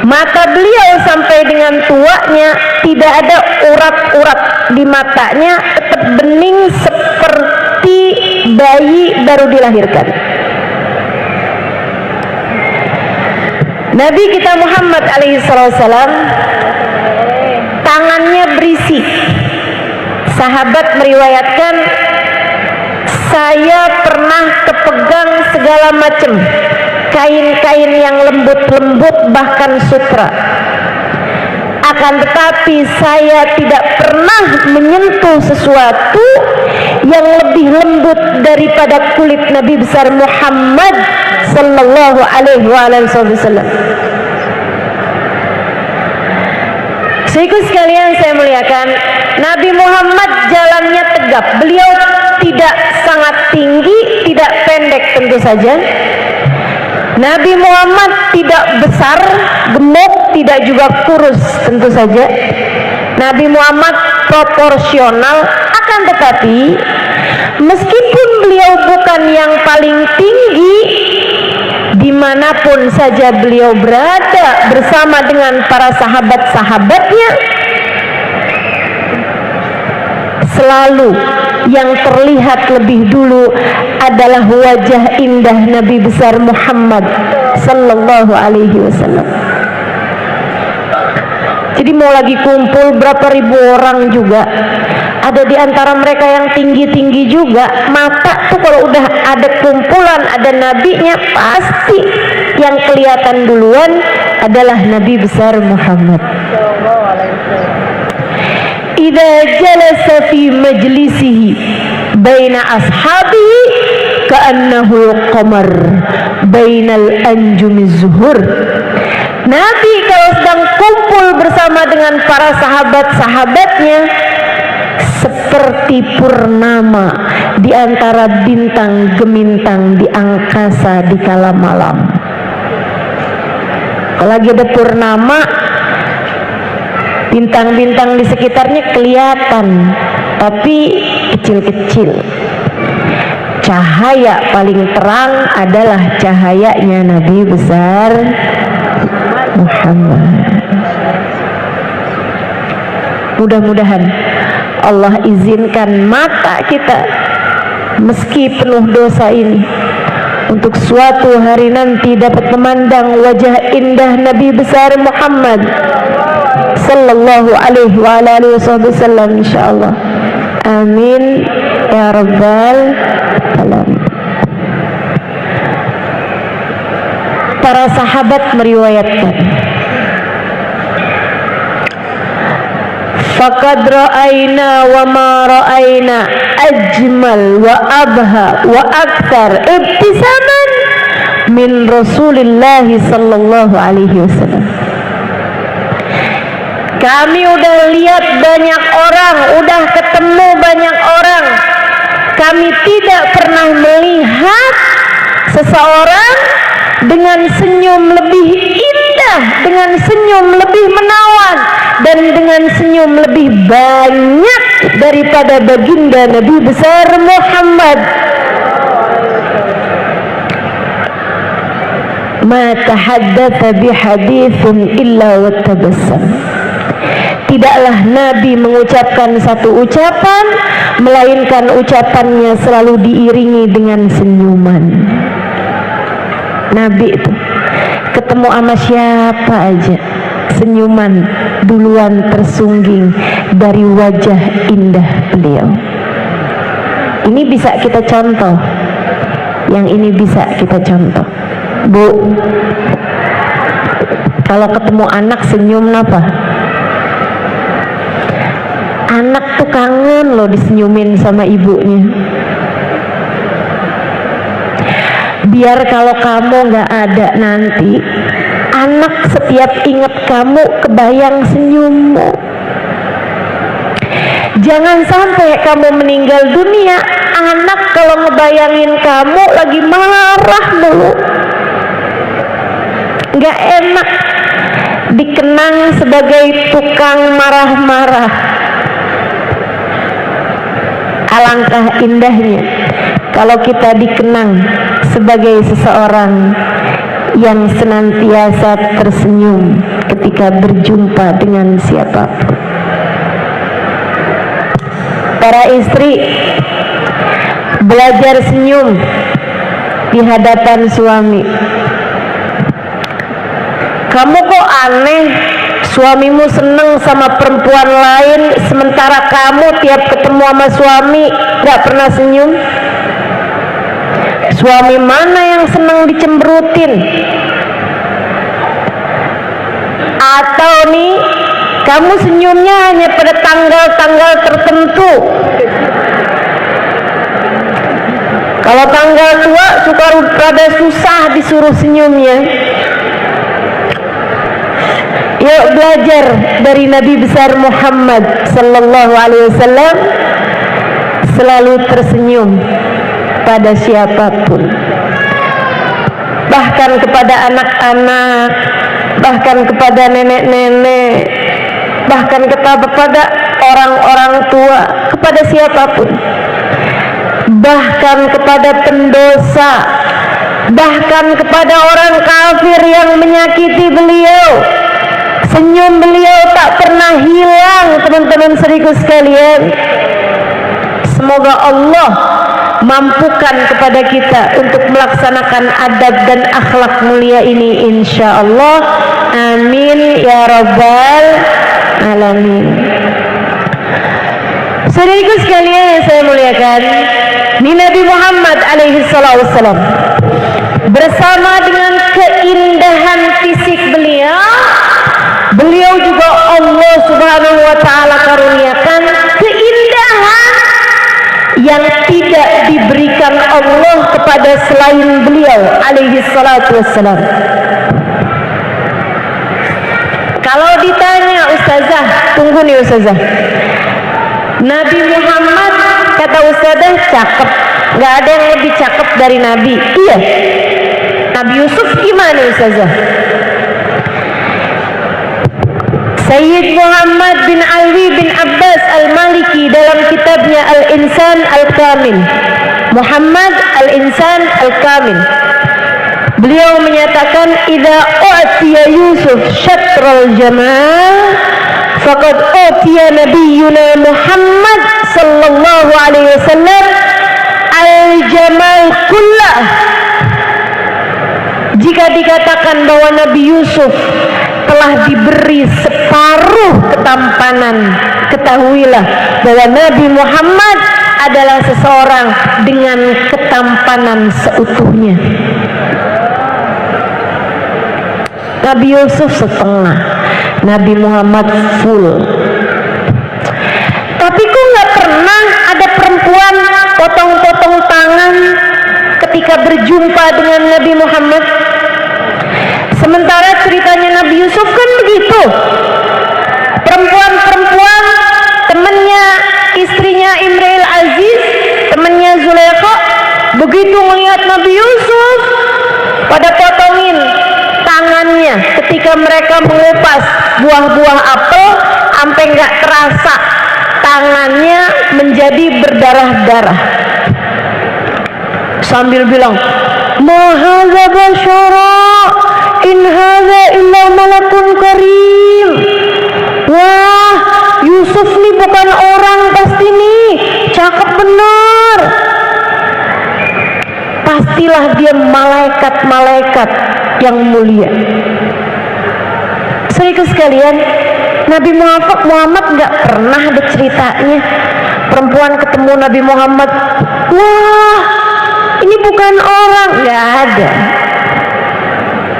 Mata beliau sampai dengan tuanya tidak ada urat-urat di matanya, tetap bening seperti bayi baru dilahirkan. Nabi kita Muhammad alaihissalam tangannya berisi. Sahabat meriwayatkan, saya pernah kepegang segala macam kain-kain yang lembut-lembut, bahkan sutra. Akan tetapi saya tidak pernah menyentuh sesuatu yang lebih lembut daripada kulit Nabi besar Muhammad sallallahu alaihi wasallam. Saudara sekalian saya muliakan, Nabi Muhammad jalannya tegap. Beliau tidak sangat tinggi, tidak pendek tentu saja. Nabi Muhammad tidak besar, gemuk, tidak juga kurus tentu saja. Nabi Muhammad proporsional. Akan tetapi meskipun beliau bukan yang paling tinggi, dimanapun saja beliau berada bersama dengan para sahabat-sahabatnya, selalu yang terlihat lebih dulu adalah wajah indah Nabi besar Muhammad sallallahu alaihi wasallam. Jadi mau lagi kumpul berapa ribu orang juga, ada di antara mereka yang tinggi-tinggi juga, mata tuh kalau udah ada kumpulan, ada nabinya, pasti yang kelihatan duluan adalah Nabi besar Muhammad. Idza jalasa fi majlisihi baina ashabihi ka'annahu al-qamar bainal anjumiz zuhur. Nabi kalau sedang kumpul bersama dengan para sahabat-sahabatnya seperti purnama di antara bintang gemintang di angkasa di kala malam. Kalau lagi ada purnama, bintang-bintang di sekitarnya kelihatan, tapi kecil-kecil. Cahaya paling terang adalah cahayanya Nabi besar Muhammad. Mudah-mudahan Allah izinkan mata kita meski penuh dosa ini untuk suatu hari nanti dapat memandang wajah indah Nabi besar Muhammad sallallahu alaihi wasallam insyaallah. Amin ya rabbal alamin. Para sahabat meriwayatkan, faqad ra'ayna wa ma ra'ayna ajmal wa abha wa akthar ibtisaman min Rasulillah sallallahu alaihi wasallam. Kami udah lihat banyak orang, udah ketemu banyak orang kami tidak pernah melihat seseorang dengan senyum lebih indah, dengan senyum lebih menawan, dan dengan senyum lebih banyak daripada baginda Nabi besar Muhammad. Ma tahaddatha bihadithin illa wattabassam. Tidaklah Nabi mengucapkan satu ucapan melainkan ucapannya selalu diiringi dengan senyuman. Nabi itu ketemu sama siapa aja, senyuman duluan tersungging dari wajah indah beliau. Ini bisa kita contoh, yang ini bisa kita contoh. Bu, kalau ketemu anak senyum apa? Anak tuh kangen loh disenyumin sama ibunya. Biar kalau kamu gak ada nanti, anak setiap ingat kamu kebayang senyummu. Jangan sampai kamu meninggal dunia, anak kalau ngebayangin kamu lagi marah mulu. Gak enak dikenang sebagai tukang marah-marah. Alangkah indahnya kalau kita dikenang sebagai seseorang yang senantiasa tersenyum ketika berjumpa dengan siapapun. Para istri, belajar senyum di hadapan suami. Kamu kok aneh, suamimu seneng sama perempuan lain, sementara kamu tiap ketemu sama suami gak pernah senyum? Suami mana yang seneng dicemberutin? Atau nih, kamu senyumnya hanya pada tanggal-tanggal tertentu? Kalau tanggal tua suka rada susah disuruh senyumnya. Yuk belajar dari Nabi besar Muhammad sallallahu alaihi wasallam, selalu tersenyum pada siapapun, bahkan kepada anak-anak, bahkan kepada nenek-nenek, bahkan kepada orang-orang tua, kepada siapapun, bahkan kepada pendosa, bahkan kepada orang kafir yang menyakiti beliau. Senyum beliau tak pernah hilang, teman-teman seriku sekalian. Semoga Allah mampukan kepada kita untuk melaksanakan adab dan akhlak mulia ini, insya Allah. Amin ya rabbal alamin. Saudariku sekalian yang saya muliakan, Nabi Muhammad alaihi wassalam bersama dengan keindahan fisik beliau, beliau juga Allah subhanahu wa ta'ala karuniakan keindahan yang tidak diberikan Allah kepada selain beliau alaihi salatu wassalam. Kalau ditanya ustazah, tunggu nih ustazah, Nabi Muhammad kata ustazah cakep, gak ada yang lebih cakep dari Nabi. Iya. Nabi Yusuf gimana ustazah? Sayyid Muhammad bin Alwi bin Abbas Al-Maliki dalam kitabnya Al-Insan Al-Kamil, Muhammad Al-Insan Al-Kamil, beliau menyatakan idza u'tiya Yusuf syatral jamal faqad utiya nabiyyuna Muhammad sallallahu alaihi wasallam al-jamal kullah. Jika dikatakan bahwa Nabi Yusuf telah diberi separuh ketampanan, ketahuilah bahwa Nabi Muhammad adalah seseorang dengan ketampanan seutuhnya. Nabi Yusuf setengah, Nabi Muhammad full. Tapi kok nggak pernah ada perempuan potong-potong tangan ketika berjumpa dengan Nabi Muhammad? Sementara ceritanya Nabi Yusuf kan begitu. Perempuan-perempuan, temannya istrinya Imril Aziz, temannya Sayyidatina Zulaikha begitu melihat Nabi Yusuf, pada potongin tangannya ketika mereka mengupas buah-buah apel sampai nggak terasa tangannya menjadi berdarah-darah, sambil bilang, ma hadza basyara in hadza illa malakun karim. Wah, Yusuf nih bukan orang pasti nih, cakep bener. Pastilah dia malaikat-malaikat yang mulia. Saudara sekalian, Nabi Muhammad nggak pernah ada ceritanya perempuan ketemu Nabi Muhammad, wah ini bukan orang, nggak ada.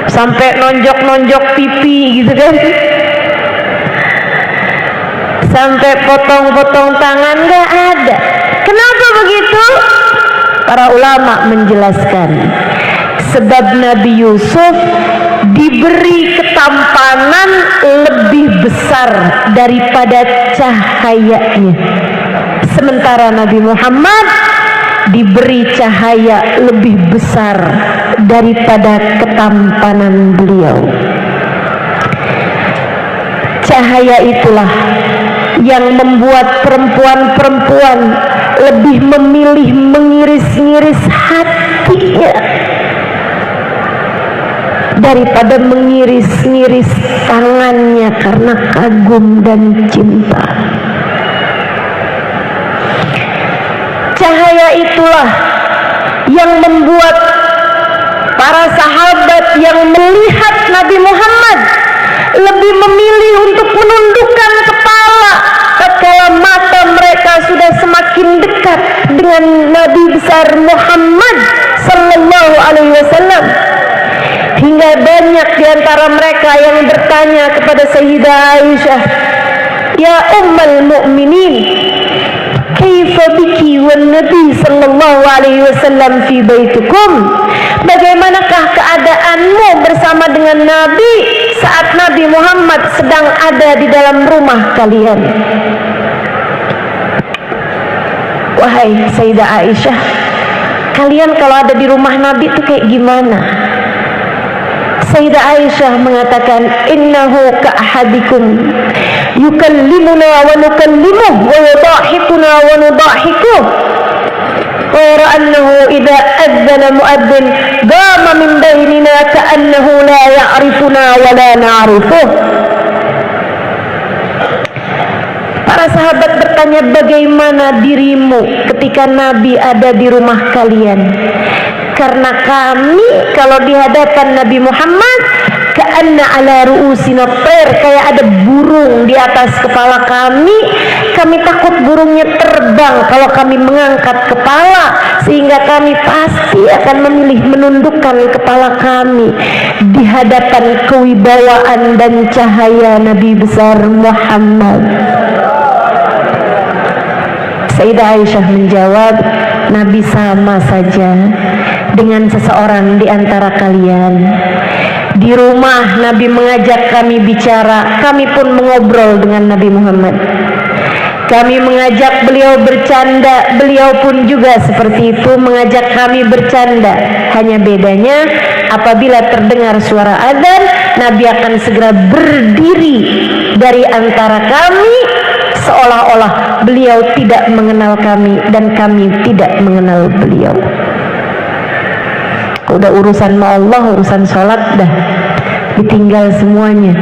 Sampai nonjok-nonjok pipi gitu kan, sampai potong-potong tangan, nggak ada. Kenapa begitu? Para ulama menjelaskan, sebab Nabi Yusuf diberi ketampanan lebih besar daripada cahayanya, sementara Nabi Muhammad diberi cahaya lebih besar daripada ketampanan beliau. Cahaya itulah yang membuat perempuan-perempuan lebih memilih mengiris-ngiris hatinya daripada mengiris-ngiris tangannya karena kagum dan cinta. Cahaya itulah yang membuat para sahabat yang melihat Nabi Muhammad lebih memilih untuk menundukkan kepala tatkala mata mereka sudah semakin dekat dengan Nabi besar Muhammad sallallahu alaihi wasallam. Hingga banyak di antara mereka yang bertanya kepada Sayyidah Aisyah, ya Ummul Mukminin, kaifa biki wan Nabi sallallahu alaihi wasallam fi baitikum? Bagaimanakah keadaanmu bersama dengan Nabi saat Nabi Muhammad sedang ada di dalam rumah kalian? Wahai Sayyidah Aisyah, kalian kalau ada di rumah Nabi itu kayak gimana? Sayyidah Aisyah mengatakan, innahu ka'ahadikum yukallimuna wa nukallimuh wa yudahikuna wa nudahikuh wa annahu idza adzana muadzin qama min bainina ka'annahu la ya'rifuna wa la na'rifuh. Para sahabat bertanya, bagaimana dirimu ketika Nabi ada di rumah kalian? Karena kami kalau di hadapan Nabi Muhammad ka'anna ala ru'usina tayr, kayak ada burung di atas kepala kami. Kami takut burungnya terbang kalau kami mengangkat kepala, sehingga kami pasti akan memilih menundukkan kepala kami di hadapan kewibawaan dan cahaya Nabi besar Muhammad. Sayyidah Aisyah menjawab, Nabi sama saja dengan seseorang di antara kalian. Di rumah Nabi mengajak kami bicara, kami pun mengobrol dengan Nabi Muhammad. Kami mengajak beliau bercanda, beliau pun juga seperti itu mengajak kami bercanda. Hanya bedanya apabila terdengar suara adzan, Nabi akan segera berdiri dari antara kami seolah-olah beliau tidak mengenal kami dan kami tidak mengenal beliau. Udah urusan sama Allah, urusan sholat dah ditinggal semuanya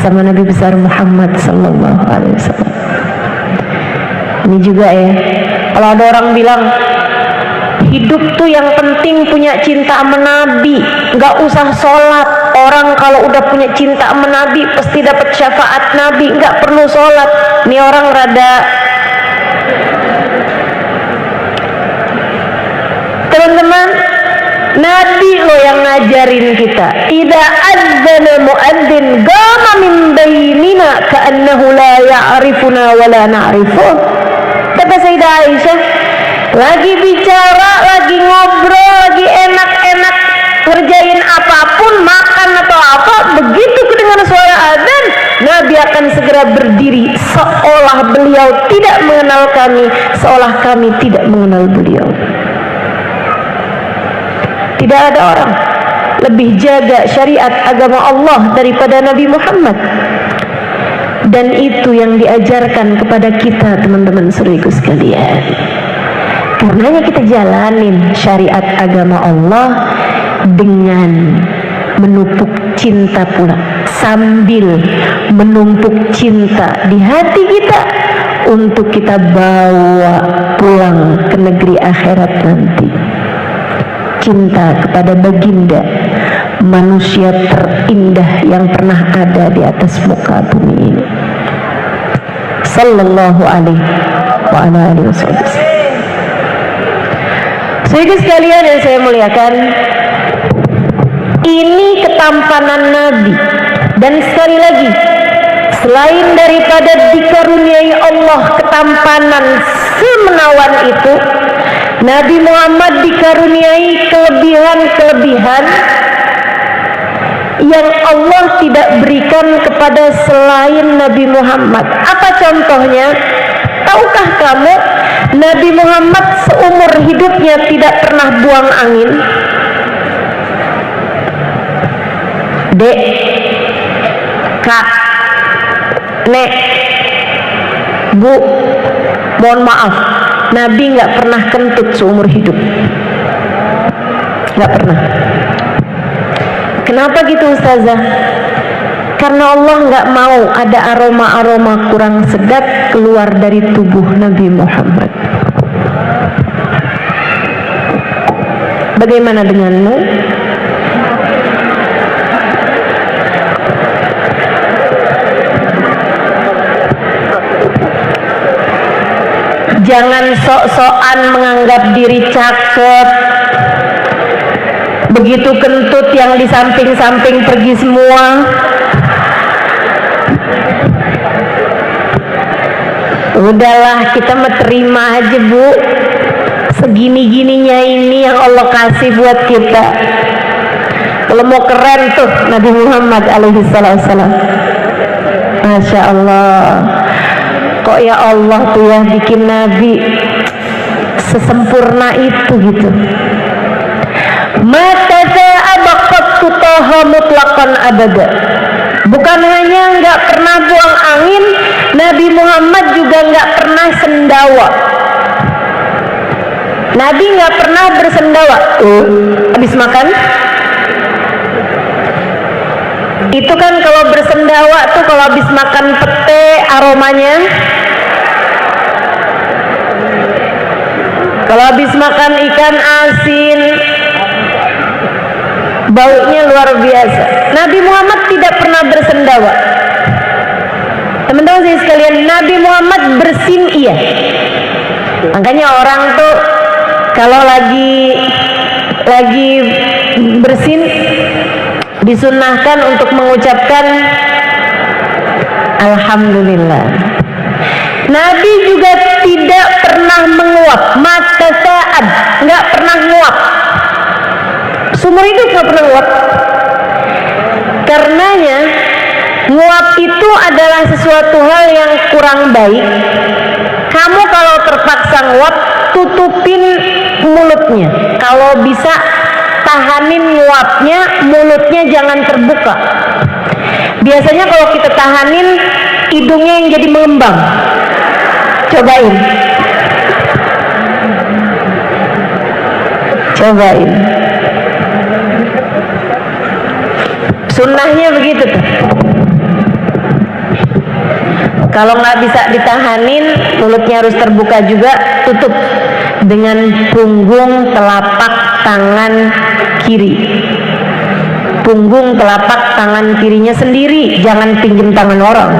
sama Nabi besar Muhammad sallallahu alaihi wasallam. Ini juga ya, kalau ada orang bilang hidup tuh yang penting punya cinta sama Nabi, nggak usah sholat. Orang kalau udah punya cinta sama Nabi pasti dapat syafaat Nabi, nggak perlu sholat. Ini orang rada, teman-teman, Nabi loh yang ngajarin kita. Idza adzana muadzin qama min bainina ka'annahu la ya'rifuna wa la na'rifuh. Kata Sayyidah Aisyah, lagi bicara, lagi ngobrol, lagi enak-enak ngerjain apapun, makan atau apa, begitu kedengaran suara adzan, Nabi akan segera berdiri seolah beliau tidak mengenal kami, seolah kami tidak mengenal beliau. Tidak ada orang lebih jaga syariat agama Allah daripada Nabi Muhammad. Dan itu yang diajarkan kepada kita, teman-teman saudaraku sekalian. Karenanya kita jalanin syariat agama Allah dengan menupuk cinta pula, sambil menumpuk cinta di hati kita untuk kita bawa pulang ke negeri akhirat nanti. Cinta kepada baginda, manusia terindah yang pernah ada di atas muka bumi ini, sallallahu alaihi wa ala alihi wasallam. Saudara sekalian yang saya muliakan, ini ketampanan Nabi. Dan sekali lagi, selain daripada dikaruniai Allah ketampanan semenawan itu, Nabi Muhammad dikaruniai kelebihan-kelebihan yang Allah tidak berikan kepada selain Nabi Muhammad. Apa contohnya? Tahukah kamu, Nabi Muhammad seumur hidupnya tidak pernah buang angin? Dek, Kak, Nek, Bu, mohon maaf, Nabi nggak pernah kentut seumur hidup, nggak pernah. Kenapa gitu Ustazah? Karena Allah nggak mau ada aroma-aroma kurang sedap keluar dari tubuh Nabi Muhammad. Bagaimana denganmu? Jangan sok-sokan menganggap diri cakep. Begitu kentut yang di samping-samping pergi semua. Udahlah, kita mah terima aja, Bu. Segini-gininya ini yang Allah kasih buat kita. Kalau mau keren tuh Nabi Muhammad alaihi salam. Masya Allah. Kok ya Allah tuh ya bikin Nabi sesempurna itu gitu. Mata abaqat tutaha mutlaqan abada. Bukan hanya nggak pernah buang angin, Nabi Muhammad juga nggak pernah sendawa. Nabi nggak pernah bersendawa. Habis makan? Itu kan kalau bersendawa tuh kalau habis makan pete aromanya. Kalau habis makan ikan asin baunya luar biasa. Nabi Muhammad tidak pernah bersendawa. Teman-teman saya sekalian, Nabi Muhammad bersin iya. Makanya orang tuh kalau lagi bersin disunnahkan untuk mengucapkan Alhamdulillah. Nabi juga tidak pernah menguap, mata saat nggak pernah nguap. Seumur hidup nggak pernah nguap. Karenanya nguap itu adalah sesuatu hal yang kurang baik. Kamu kalau terpaksa nguap, tutupin mulutnya. Kalau bisa tahanin nguapnya, mulutnya jangan terbuka. Biasanya kalau kita tahanin, hidungnya yang jadi mengembang. Cobain. Sunnahnya begitu tuh. Kalau nggak bisa ditahanin, mulutnya harus terbuka juga, tutup dengan punggung telapak tangan kiri. Punggung telapak tangan kirinya sendiri, jangan pinjam tangan orang.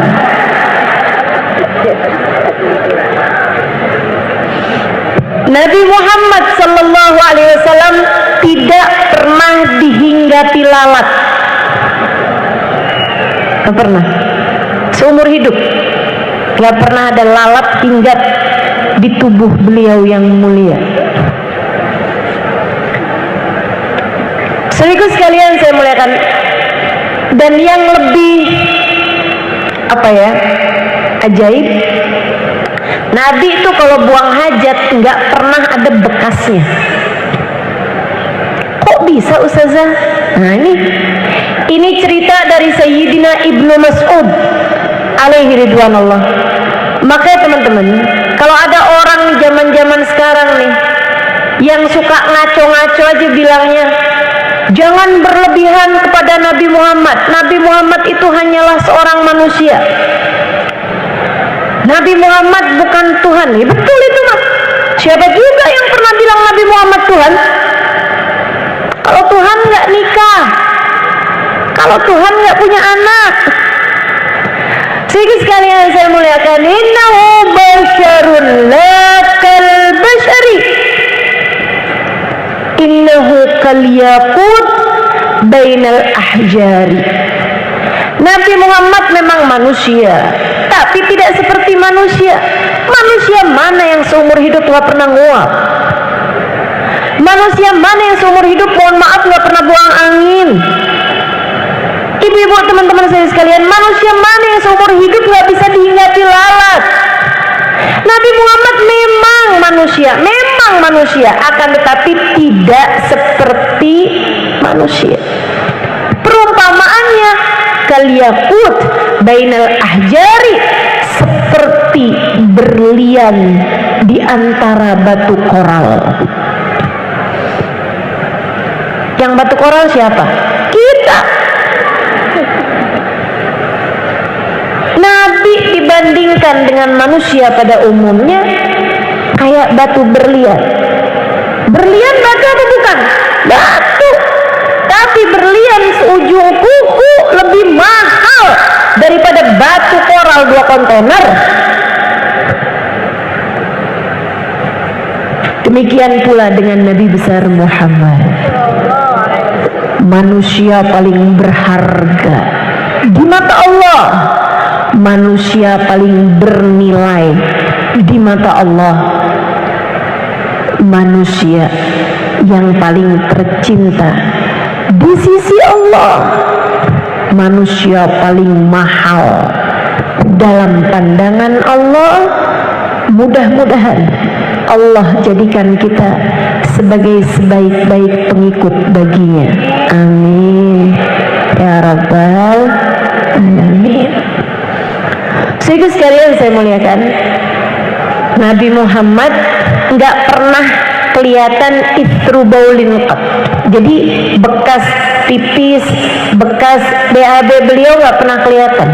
Nabi Muhammad sallallahu alaihi wasallam tidak pernah dihinggapi lalat. Tidak pernah. Seumur hidup tidak pernah ada lalat hinggap di tubuh beliau yang mulia. Saudaraku sekalian saya muliakan, dan yang lebih ajaib, Nabi itu kalau buang hajat nggak pernah ada bekasnya. Kok bisa Ustazah? Nah ini cerita dari Sayyidina Ibnu Mas'ud alaihi ridwanullah. Makanya teman-teman, kalau ada orang zaman-zaman sekarang nih yang suka ngaco-ngaco aja bilangnya, jangan berlebihan kepada Nabi Muhammad. Nabi Muhammad itu hanyalah seorang manusia. Nabi Muhammad bukan Tuhan. Ya, betul itu mah. Siapa juga yang pernah bilang Nabi Muhammad Tuhan? Kalau Tuhan nggak nikah, kalau Tuhan nggak punya anak. Sehingga sekalian saya muliakan, innahu basyarun la kal basyari, innahu kal yaqut bainal ahjari. Nabi Muhammad memang manusia, tapi tidak seperti manusia. Manusia mana yang seumur hidup nggak pernah nguap? Manusia mana yang seumur hidup, mohon maaf, nggak pernah buang angin? Ibu-ibu, teman-teman saya sekalian, manusia mana yang seumur hidup nggak bisa dihinggapi lalat? Nabi Muhammad memang manusia, akan tetapi tidak seperti manusia. Perumpamaannya kalyakut bainal ahjari, seperti berlian di antara batu koral. Yang batu koral siapa? Kita. Nabi dibandingkan dengan manusia pada umumnya kayak batu berlian. Berlian batu apa bukan? Batu. Tapi berlian seujung kuku lebih mahal daripada batu koral 2 kontainer. Demikian pula dengan Nabi besar Muhammad, manusia paling berharga di mata Allah, manusia paling bernilai di mata Allah, manusia yang paling tercinta di sisi Allah, manusia paling mahal dalam pandangan Allah. Mudah-mudahan Allah jadikan kita sebagai sebaik-baik pengikut baginya. Amin ya rabbal alamin. Sehingga sekalian saya muliakan, Nabi Muhammad nggak pernah kelihatan ithru baulin. Jadi bekas pipis, bekas BAB beliau nggak pernah kelihatan.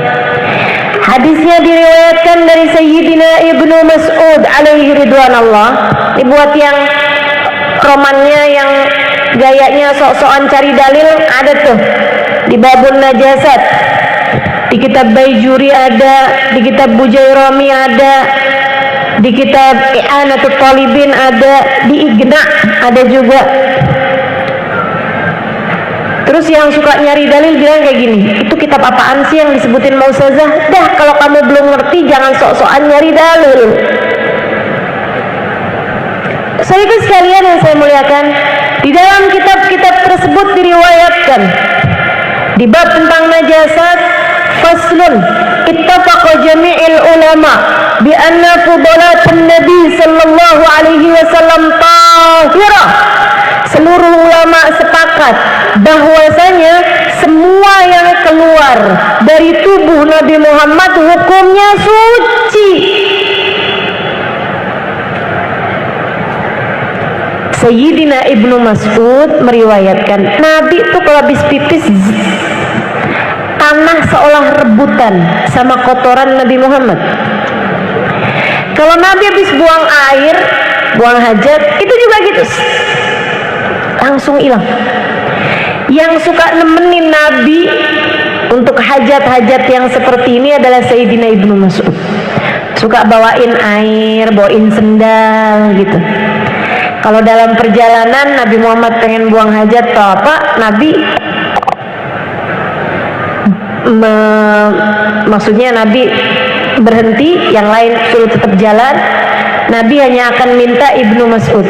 Hadisnya diriwayatkan dari Sayyidina Ibnu Mas'ud alaihi ridwanullah. Dibuat yang romannya yang gayanya sok-sokan cari dalil ada tuh di babun najasat, di kitab Baijuri ada, di kitab Bujairami ada, di kitab I'anatul Talibin ada, di Igna ada juga. Terus yang suka nyari dalil bilang kayak gini, itu kitab apaan sih yang disebutin Mausazah? Dah, kalau kamu belum ngerti jangan sok-sokan nyari dalil. Saudara sekalian yang saya muliakan, di dalam kitab-kitab tersebut diriwayatkan di bab tentang najasat, faslun ittafaqa jami'il ulama bi anna fudalatun nabi sallallahu alaihi wasallam tahirah. Seluruh ulama sepakat bahwasanya semua yang keluar dari tubuh Nabi Muhammad hukumnya suci. Sayyidina Ibnu Mas'ud meriwayatkan, Nabi itu kalau habis pipis, tanah seolah rebutan sama kotoran Nabi Muhammad. Kalau Nabi habis buang air, buang hajat, itu juga gitu, langsung hilang. Yang suka nemenin Nabi untuk hajat-hajat yang seperti ini adalah Sayyidina Ibnu Mas'ud. Suka bawain air, bawain sendal gitu. Kalau dalam perjalanan Nabi Muhammad pengen buang hajat atau apa, Nabi maksudnya Nabi berhenti, yang lain suruh tetap jalan. Nabi hanya akan minta Ibnu Mas'ud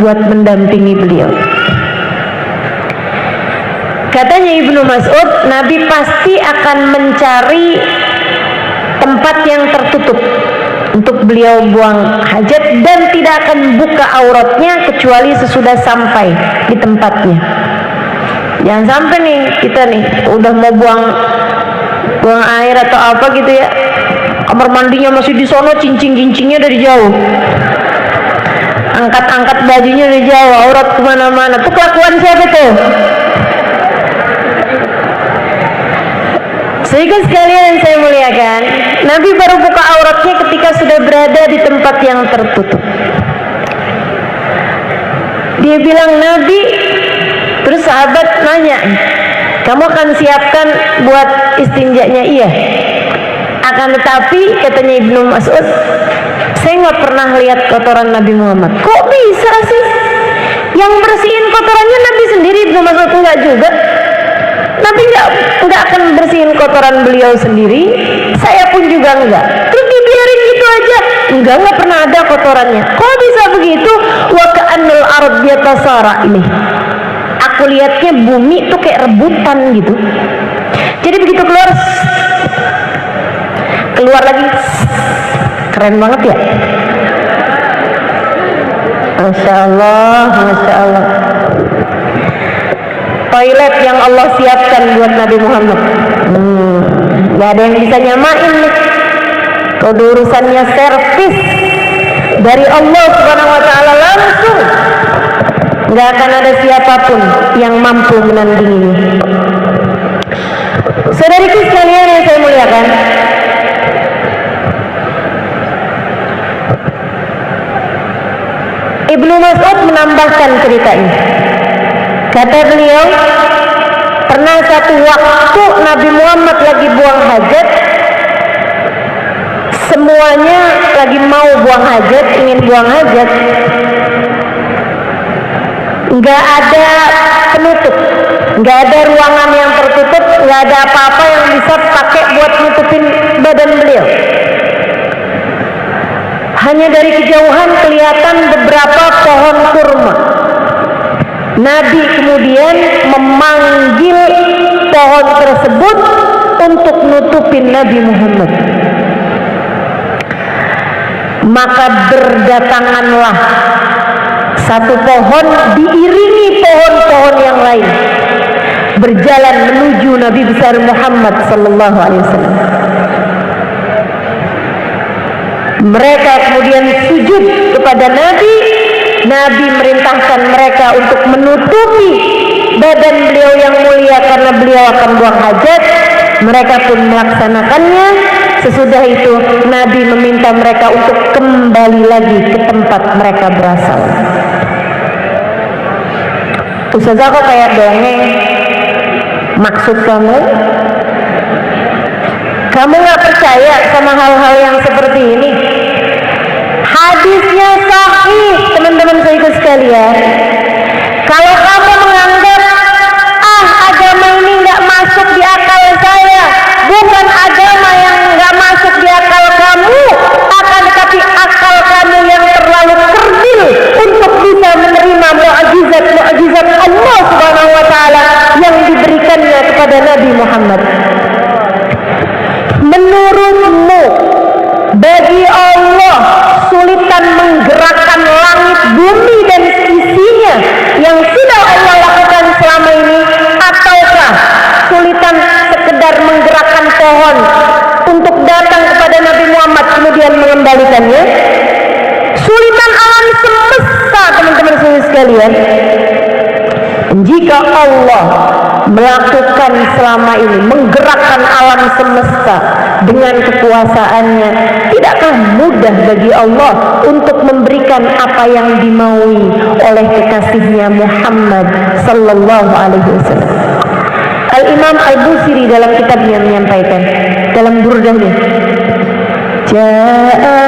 buat mendampingi beliau. Katanya Ibnu Mas'ud, Nabi pasti akan mencari tempat yang tertutup untuk beliau buang hajat, dan tidak akan buka auratnya kecuali sesudah sampai di tempatnya. Jangan sampai nih kita nih udah mau buang air atau apa gitu ya, kamar mandinya masih di sono, cincing-cincingnya dari jauh, angkat-angkat bajunya dari jauh, aurat kemana-mana. Tuh kelakuan siapa tuh? Sehingga sekalian yang saya muliakan, Nabi baru buka auratnya ketika sudah berada di tempat yang tertutup. Dia bilang, Nabi, terus sahabat nanya, kamu akan siapkan buat istinjanya? Iya. Akan tetapi, katanya Ibnu Mas'ud, saya nggak pernah lihat kotoran Nabi Muhammad. Kok bisa sih? Yang bersihin kotorannya Nabi sendiri? Ibnu Mas'ud enggak juga. Nabi enggak akan bersihin kotoran beliau sendiri, saya pun juga enggak. Terus dibiarin gitu aja? Enggak pernah ada kotorannya. Kok bisa begitu? Wa ka'annal ard yatasara ini. Aku lihatnya bumi tuh kayak rebutan gitu. Jadi begitu keluar lagi, keren banget ya. Masya Allah, Masya Allah. Toilet yang Allah siapkan buat Nabi Muhammad. Gak ada yang bisa nyamain nih. Kalau urusannya servis dari Allah Subhanahu wa Ta'ala langsung, gak akan ada siapapun yang mampu menandinginya. Saudariku sekalian yang saya muliakan, Ibnu Mas'ud menambahkan cerita ini. Kata beliau, pernah satu waktu Nabi Muhammad lagi buang hajat, semuanya lagi mau buang hajat, ingin buang hajat, nggak ada penutup, nggak ada ruangan yang tertutup, nggak ada apa-apa yang bisa pakai buat nutupin badan beliau. Hanya dari kejauhan kelihatan beberapa pohon kurma. Nabi kemudian memanggil pohon tersebut untuk nutupin Nabi Muhammad. Maka berdatanganlah satu pohon diiringi pohon-pohon yang lain, berjalan menuju Nabi besar Muhammad sallallahu alaihi wasallam. Mereka kemudian sujud kepada Nabi. Nabi merintahkan mereka untuk menutupi badan beliau yang mulia karena beliau akan buang hajat. Mereka pun melaksanakannya. Sesudah itu Nabi meminta mereka untuk kembali lagi ke tempat mereka berasal. Ustazah, kok kayak dongeng? Maksud kamu? Kamu gak percaya sama hal-hal yang seperti ini? Hadisnya sahih, teman-teman saya sekalian. Kalau kamu menganggap agama ini nggak masuk di akal saya, bukan agama yang nggak masuk di akal kamu, akan tetapi akal kamu yang terlalu kerdil untuk bisa menerima mukjizat Allah Subhanahu wa Ta'ala yang diberikannya kepada Nabi Muhammad. Menurutmu, bagi Allah sulitan menggerakkan langit, bumi dan isinya yang sudah Allah lakukan selama ini, ataukah sulitan sekedar menggerakkan pohon untuk datang kepada Nabi Muhammad kemudian mengembalikannya? Sulitan alam semesta, teman-teman sekalian. Jika Allah melakukan selama ini, menggerakkan alam semesta dengan kekuasaannya, tidakkah mudah bagi Allah untuk memberikan apa yang dimaui oleh kekasihnya Muhammad sallallahu alaihi wasallam? Al-Imam Al-Busiri dalam kitabnya menyampaikan dalam burdahnya, Ja'a